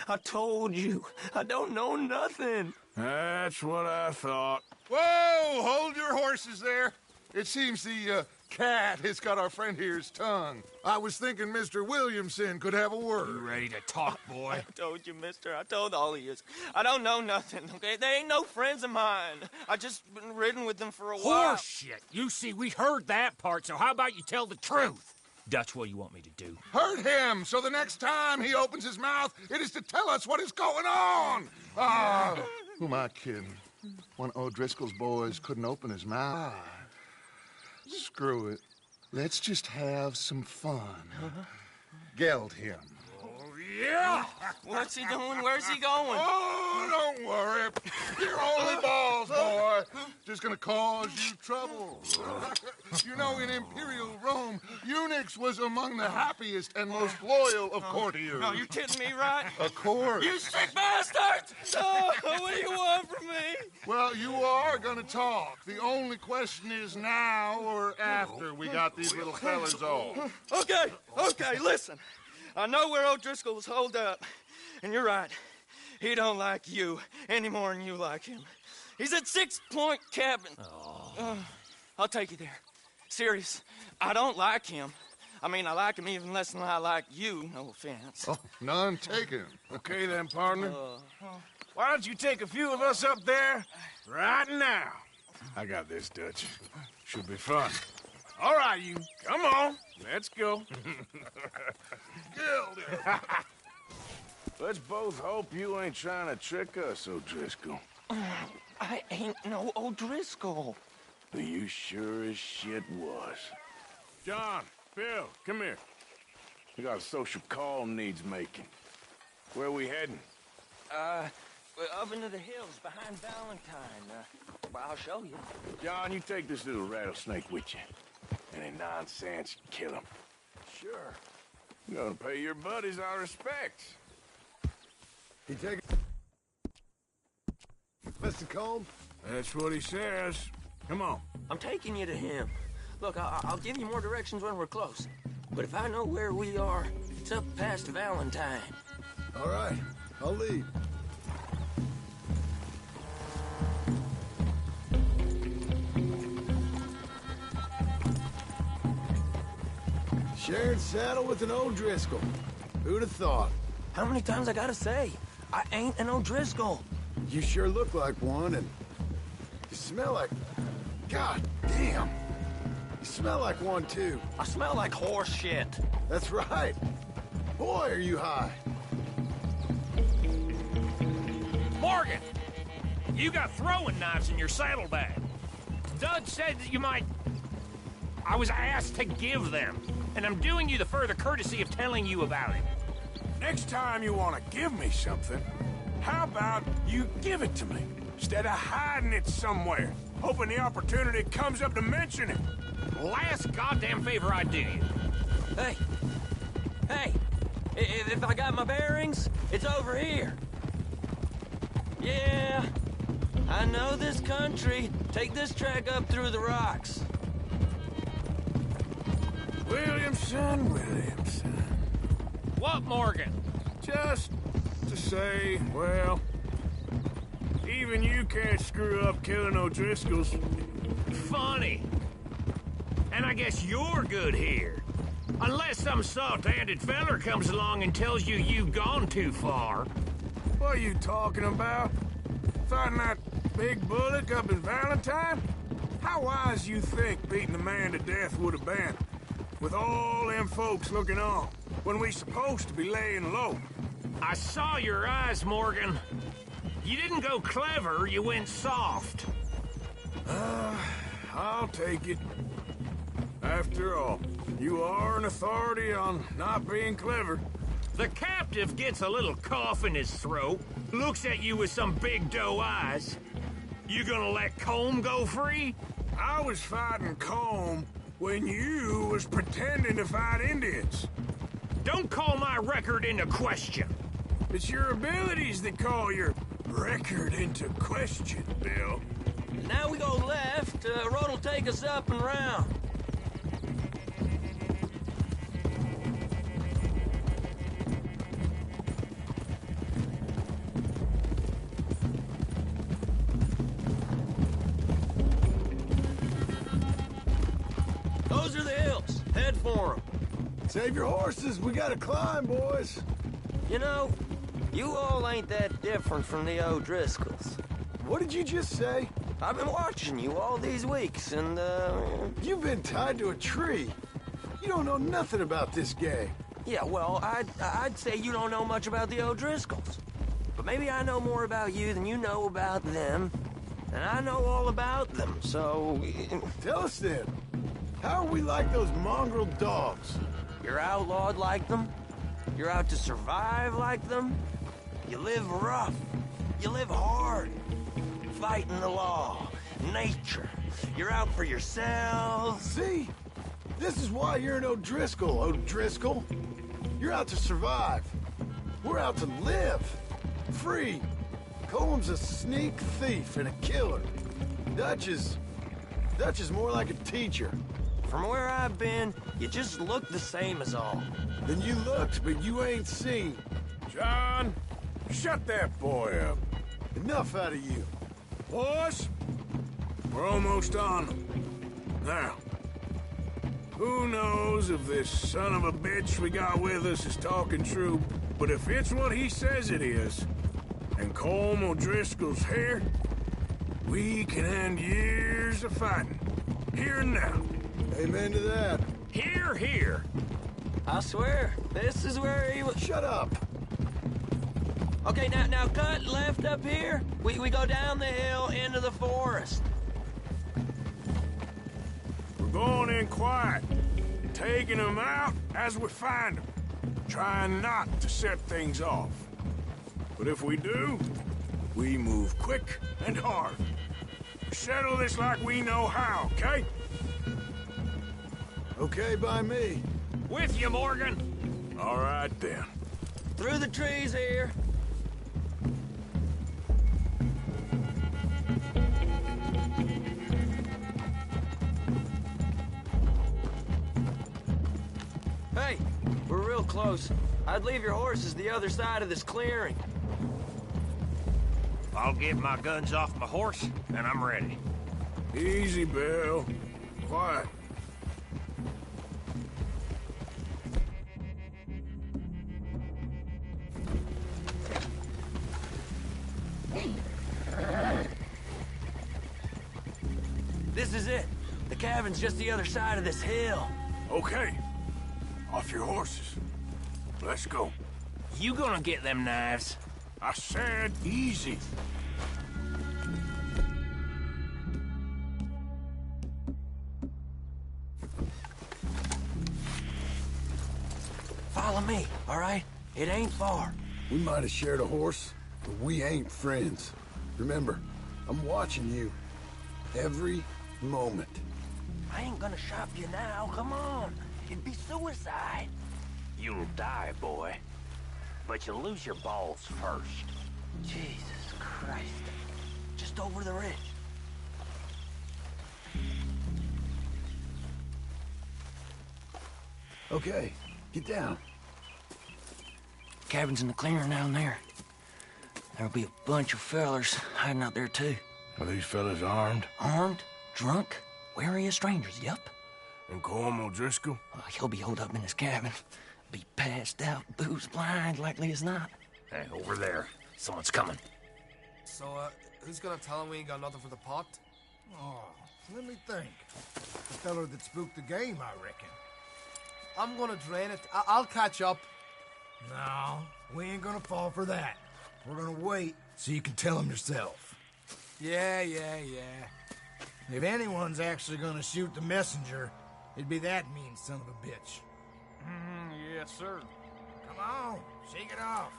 I told you, I don't know nothing. That's what I thought. Whoa! Hold your horses there. It seems the cat has got our friend here's tongue. I was thinking Mr. Williamson could have a word. You ready to talk, boy? I told you, mister. I told all of you. I don't know nothing, okay? They ain't no friends of mine. I just been riding with them for a while. Horseshit! You see, we heard that part, so how about you tell the truth? Dutch, what do you want me to do? Hurt him, so the next time he opens his mouth, it is to tell us what is going on. Ah, who am I kidding? One of O'Driscoll's boys couldn't open his mouth. Screw it. Let's just have some fun. Geld him. Yeah! What's he doing? Where's he going? Oh, don't worry. You're only balls, boy. Just gonna cause you trouble. You know, in Imperial Rome, eunuchs was among the happiest and most loyal of courtiers. No, you kidding me, right? Of course. You sick bastard! Oh, what do you want from me? Well, you are gonna talk. The only question is now or after we got these little fellas off. Okay, listen. I know where O'Driscoll was holed up, and you're right. He don't like you any more than you like him. He's at 6 Point Cabin. I'll take you there. Serious, I don't like him. I mean, I like him even less than I like you, no offense. Oh, none taken. Okay then, partner. Why don't you take a few of us up there right now? I got this, Dutch. Should be fun. All right, you. Come on. Let's go. Let's both hope you ain't trying to trick us, O'Driscoll. I ain't no O'Driscoll. You sure as shit was. John, Bill, come here. We got a social call needs making. Where are we heading? We're up into the hills behind Valentine. Well, I'll show you. John, you take this little rattlesnake with you. Any nonsense, kill him. Sure. You're gonna pay your buddies our respects. He take Mr. Colm? That's what he says. Come on. I'm taking you to him. Look, I'll give you more directions when we're close. But if I know where we are, it's up past Valentine. All right, I'll lead. Shared saddle with an O'Driscoll. Who'd have thought? How many times I gotta say? I ain't an O'Driscoll. You sure look like one, and you smell like... God damn. You smell like one, too. I smell like horse shit. That's right. Boy, are you high. Morgan! You got throwing knives in your saddlebag. Dud said that you might... I was asked to give them, and I'm doing you the further courtesy of telling you about it. Next time you want to give me something, how about you give it to me, instead of hiding it somewhere, hoping the opportunity comes up to mention it? Last goddamn favor I do you. Hey, if I got my bearings, it's over here. Yeah, I know this country. Take this track up through the rocks. Williamson. What, Morgan? Just to say, well, even you can't screw up killing O'Driscolls. Funny. And I guess you're good here. Unless some soft-handed feller comes along and tells you you've gone too far. What are you talking about? Fighting that big bullock up in Valentine? How wise you think beating the man to death would have been? With all them folks looking on, when we supposed to be laying low. I saw your eyes, Morgan. You didn't go clever, you went soft. I'll take it. After all, you are an authority on not being clever. The captive gets a little cough in his throat, looks at you with some big doe eyes. You gonna let Colm go free? I was fighting Colm when you was pretending to fight Indians. Don't call my record into question. It's your abilities that call your record into question, Bill. Now we go left. Road will take us up and round. good for him. Save your horses. We gotta climb, boys. You know, you all ain't that different from the O'Driscolls. What did you just say? I've been watching you all these weeks, and, You've been tied to a tree. You don't know nothing about this gang. Yeah, well, I'd say you don't know much about the O'Driscolls. But maybe I know more about you than you know about them. And I know all about them, so... Tell us then. How are we like those mongrel dogs? You're outlawed like them. You're out to survive like them. You live rough. You live hard. Fighting the law. Nature. You're out for yourselves. See? This is why you're an O'Driscoll, O'Driscoll. You're out to survive. We're out to live. Free. Colm's a sneak thief and a killer. Dutch is more like a teacher. From where I've been, you just look the same as all. Then you looked, but you ain't seen. John, shut that boy up. Enough out of you. Boys, we're almost on them. Now, who knows if this son of a bitch we got with us is talking true, but if it's what he says it is, and Colm O'Driscoll's here, we can end years of fighting. Here and now. Amen to that. Here, here. I swear, this is where he was... Shut up. Okay, now cut left up here. We go down the hill into the forest. We're going in quiet, taking them out as we find them, trying not to set things off. But if we do, we move quick and hard. Settle this like we know how, okay? Okay by me. With you, Morgan. All right, then. Through the trees here. Hey, we're real close. I'd leave your horses the other side of this clearing. I'll get my guns off my horse, and I'm ready. Easy, Bill. Quiet. This is it. The cabin's just the other side of this hill. Okay. Off your horses. Let's go. You gonna get them knives? I said easy. Follow me, all right? It ain't far. We might have shared a horse, but we ain't friends. Remember, I'm watching you. Every moment. I ain't gonna shop you now, come on. It'd be suicide. You'll die, boy. But you'll lose your balls first. Jesus Christ. Just over the ridge. Okay, get down. Cabin's in the clearing down there. There'll be a bunch of fellers hiding out there, too. Are these fellas armed? Armed, drunk, wary of strangers, yup. And Colm O'Driscoll? He'll be holed up in his cabin. Be passed out, booze blind, likely as not. Hey, over there. Someone's coming. So, who's gonna tell him we ain't got nothing for the pot? Oh, let me think. The feller that spooked the game, I reckon. I'm gonna drain it. I'll catch up. No, we ain't gonna fall for that. We're gonna wait so you can tell him yourself. Yeah. If anyone's actually gonna shoot the messenger, it'd be that mean son of a bitch. Yes, sir. Come on, shake it off.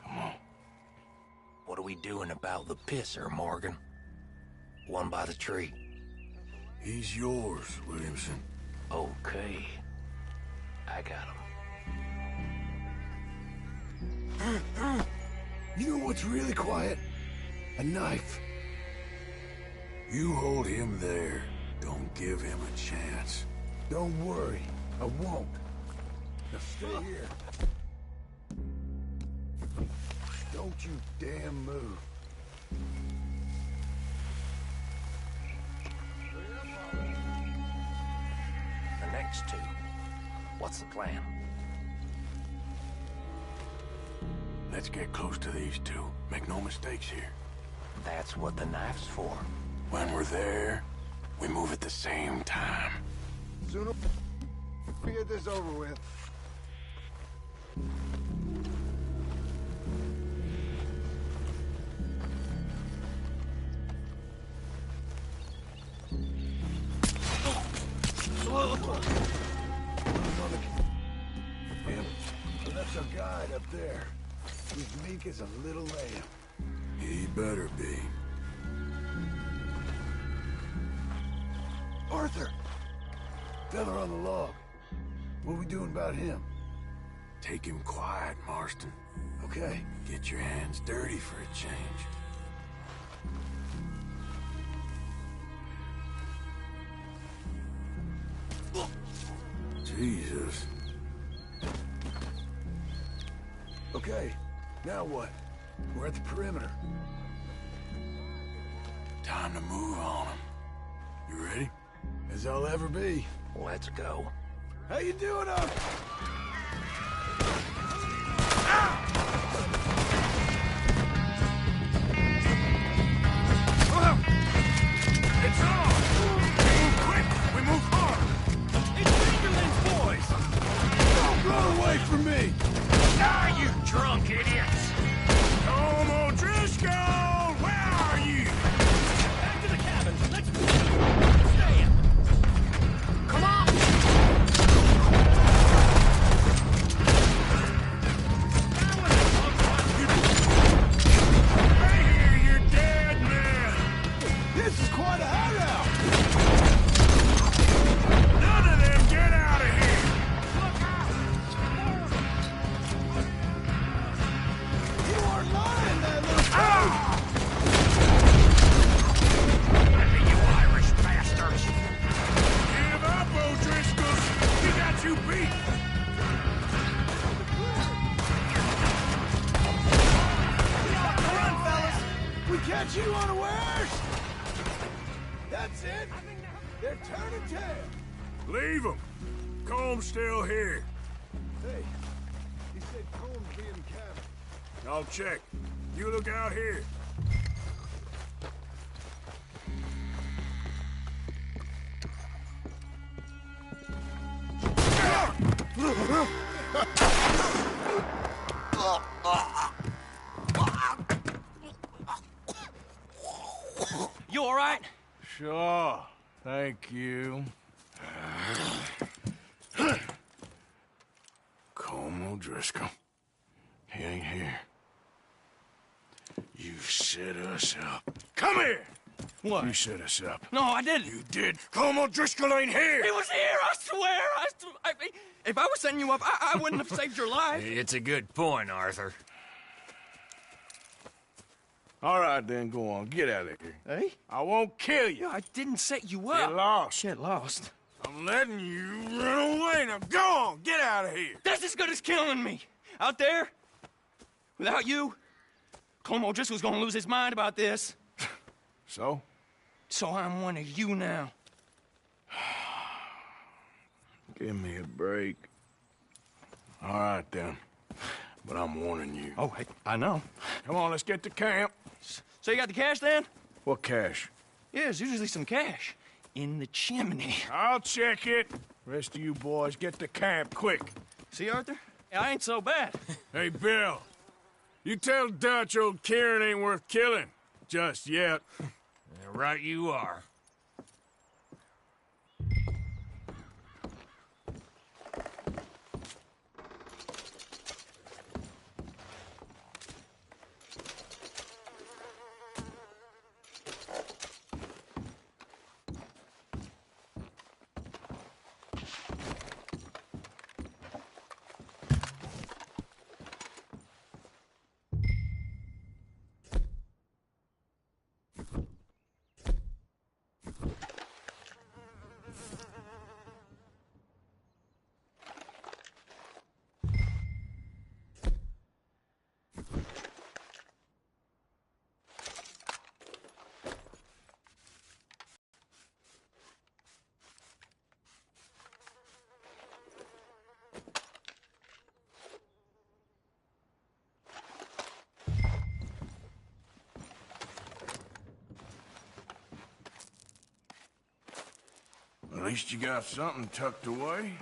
Come on. What are we doing about the pisser, Morgan? One by the tree. He's yours, Williamson. Okay. I got him. You know what's really quiet? A knife. You hold him there. Don't give him a chance. Don't worry, I won't. Now stay here. Don't you damn move. what's the plan? Let's get close to these two. Make no mistakes here. That's what the knife's for. When we're there, we move at the same time. Sooner we get this over with. Yeah, that's our guide up there. He's meek as a little lamb. He better be. Arthur! Feather on the log. What we doing about him? Take him quiet, Marston. Okay. Get your hands dirty for a change. Jesus. Okay, now what? We're at the perimeter. Time to move on him. You ready? As I'll ever be. Let's go. How you doing up? It's on! We move quick, we move hard! It's Fingerling's boys! Don't run away from me! Ah, you drunk idiots! Tom O'Driscoll! Where are you? Back to the cabin. Let's stay in. Come on! Right here, you're dead man! This is quite a hideout! None of them get out of here! You are lying, that little You Irish bastards! Give up, O'Driscolls! We got you beat! Run, fellas! We catch you unawares! That's it! They're turning tail! Leave them! Comb's still here. Hey, he said Combs be in the cabin. I'll check. You look out here. You all right? Sure. Thank you. Colm O'Driscoll. He ain't here. You set us up. Come here! What? You set us up. No, I didn't. You did. Colm O'Driscoll ain't here! He was here, I swear! If I was setting you up, I wouldn't have saved your life. It's a good point, Arthur. All right, then, go on. Get out of here. Hey? I won't kill you. I didn't set you up. Get lost. Get lost. I'm letting you run away. Now go on. Get out of here. That's as good as killing me. Out there, without you, Colm O'Driscoll's gonna lose his mind about this. So? So I'm one of you now. Give me a break. All right, then. But I'm warning you. Oh, hey, I know. Come on, let's get to camp. So you got the cash then? What cash? Yeah, there's usually some cash in the chimney. I'll check it. Rest of you boys, get to camp quick. See, Arthur? I ain't so bad. Hey, Bill. You tell Dutch old Kieran ain't worth killing. Just yet. Right you are. least you got something tucked away.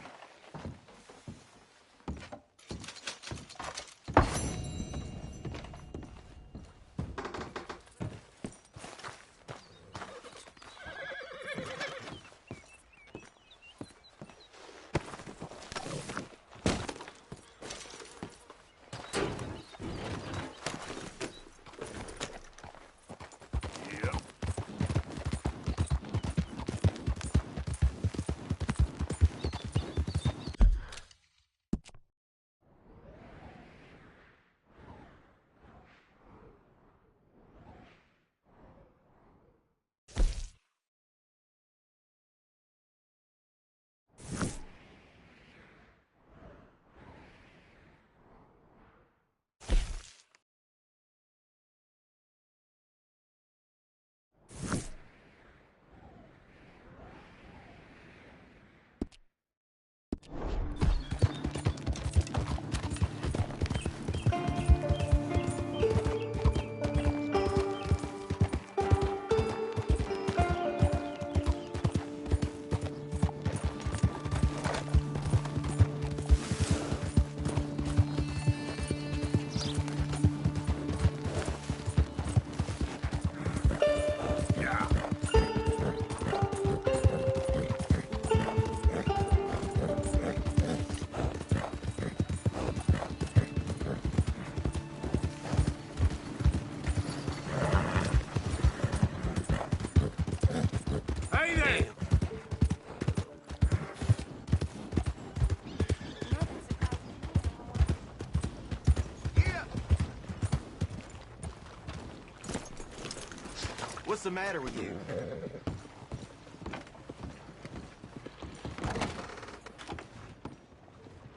What's the matter with you?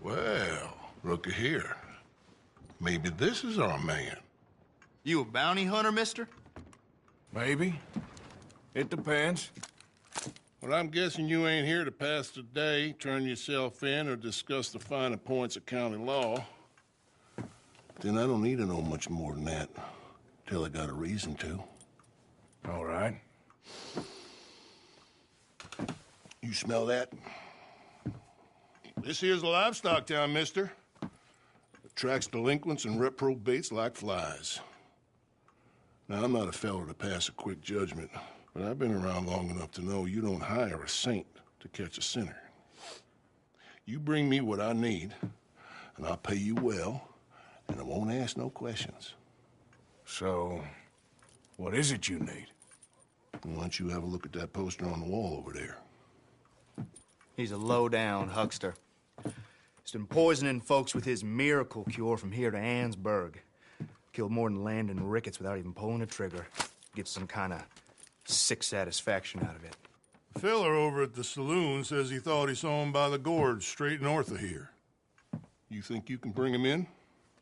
Well, looky here. Maybe this is our man. You a bounty hunter, mister? Maybe. It depends. Well, I'm guessing you ain't here to pass the day, turn yourself in, or discuss the finer points of county law. Then I don't need to know much more than that, till I got a reason to. All right. You smell that? This here's a livestock town, mister. Attracts delinquents and reprobates like flies. Now, I'm not a fellow to pass a quick judgment, but I've been around long enough to know you don't hire a saint to catch a sinner. You bring me what I need, and I'll pay you well, and I won't ask no questions. So, what is it you need? Why don't you have a look at that poster on the wall over there? He's a low-down huckster. He's been poisoning folks with his miracle cure from here to Annesburg. Killed more than Landon Ricketts without even pulling a trigger. Gets some kind of sick satisfaction out of it. The fella over at the saloon says he thought he saw him by the gorge straight north of here. You think you can bring him in?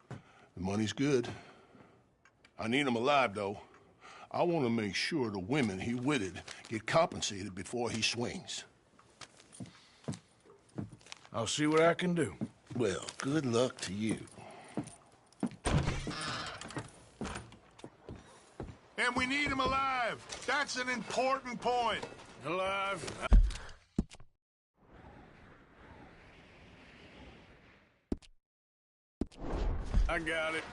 The money's good. I need him alive, though. I want to make sure the women he witted get compensated before he swings. I'll see what I can do. Well, good luck to you. And we need him alive. That's an important point. Alive. I got it.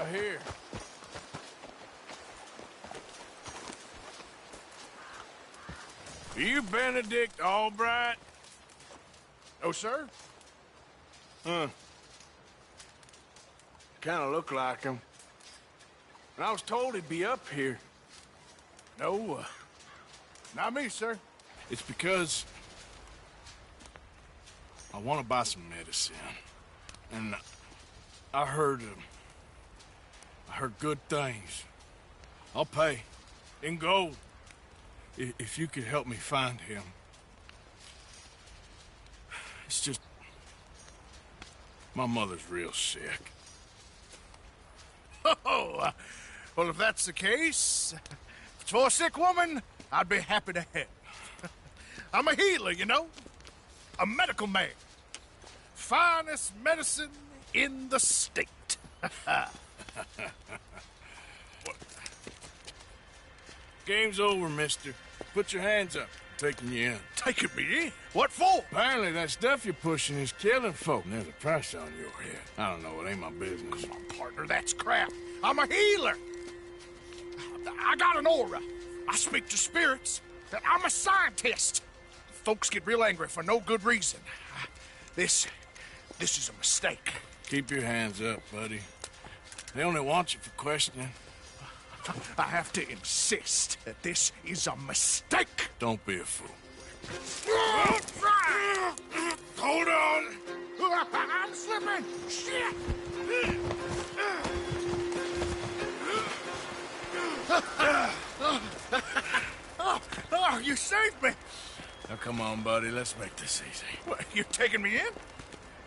here. Are you Benedict Albright? Oh, sir? Huh. Kind of look like him. And I was told he'd be up here. No, not me, sir. It's because I want to buy some medicine. And I heard good things. I'll pay in gold if you could help me find him. It's just my mother's real sick. Oh, well, if that's the case, if it's for a sick woman, I'd be happy to help. I'm a healer, you know, a medical man. Finest medicine in the state. Game's over, mister. Put your hands up. I'm taking you in. Taking me in? What for? Apparently that stuff you're pushing is killing folk. And there's a price on your head. I don't know. It ain't my business. Oh, partner, that's crap. I'm a healer. I got an aura. I speak to spirits. I'm a scientist. Folks get real angry for no good reason. This is a mistake. Keep your hands up, buddy. They only want you for questioning. I have to insist that this is a mistake. Don't be a fool. Hold on. I'm slipping. Shit. Oh, you saved me. Now, come on, buddy. Let's make this easy. What, you taking me in?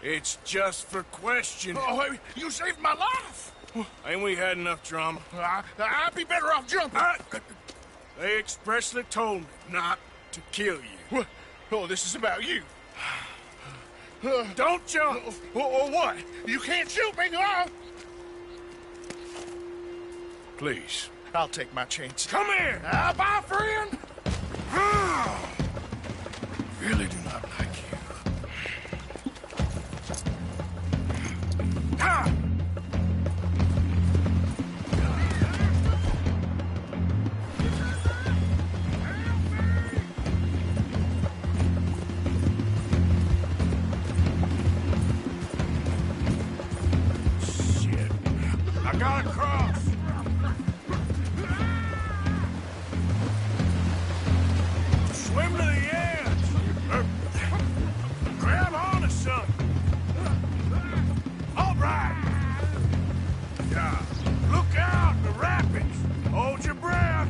It's just for questioning. Oh, you saved my life. Ain't we had enough drama? I'd be better off jumping. They expressly told me not to kill you. Oh, this is about you. Don't jump. Or what? You can't shoot me, Please. I'll take my chance. Come here. Bye, friend. Really do not like you. Ah! Shit. I gotta cross. Swim to the edge. Grab on to something. All right. Yeah. Look out, the rapids. Hold your breath.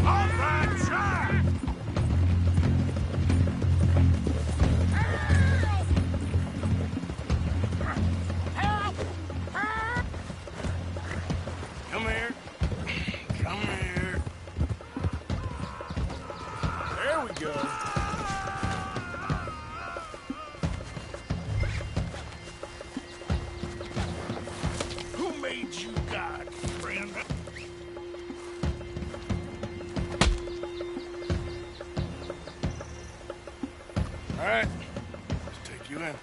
All right, try. Come here. Come here. There we go. Who made you God, friend? All right. Let's take you in.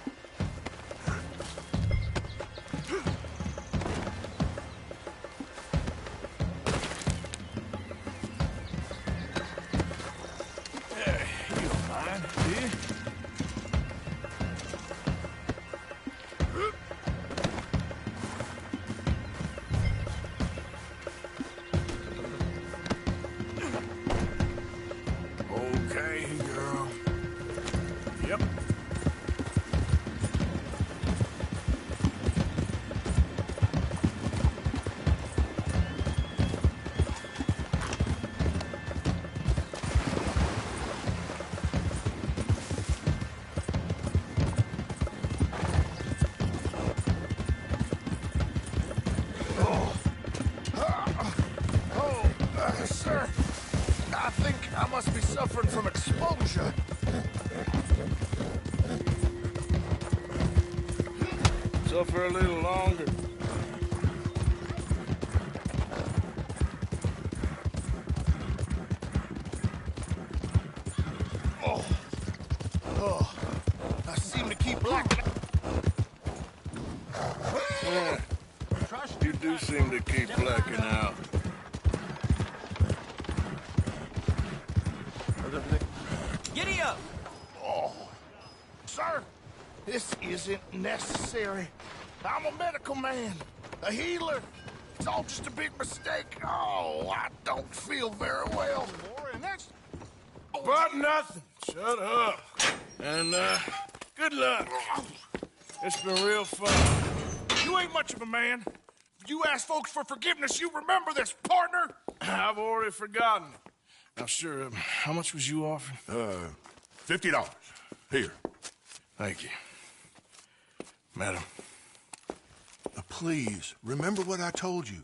You don't mind, do you? Okay, girl. Yep. Sir, I think I must be suffering from exposure. Suffer a little longer. Oh, Giddy up! Oh, sir, this isn't necessary. I'm a medical man, a healer. It's all just a big mistake. Oh, I don't feel very well. But nothing. Shut up. And, good luck. It's been real fun. You ain't much of a man. You ask folks for forgiveness, you remember this, partner? I've already forgotten. Now, sure, how much was you offering? $50. Here. Thank you. Madam. Please, remember what I told you.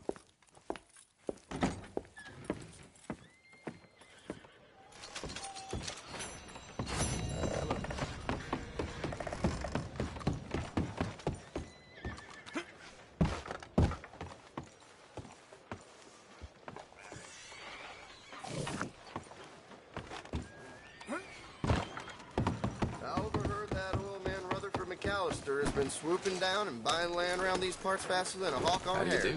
Has been swooping down and buying land around these parts faster than a hawk on a hare.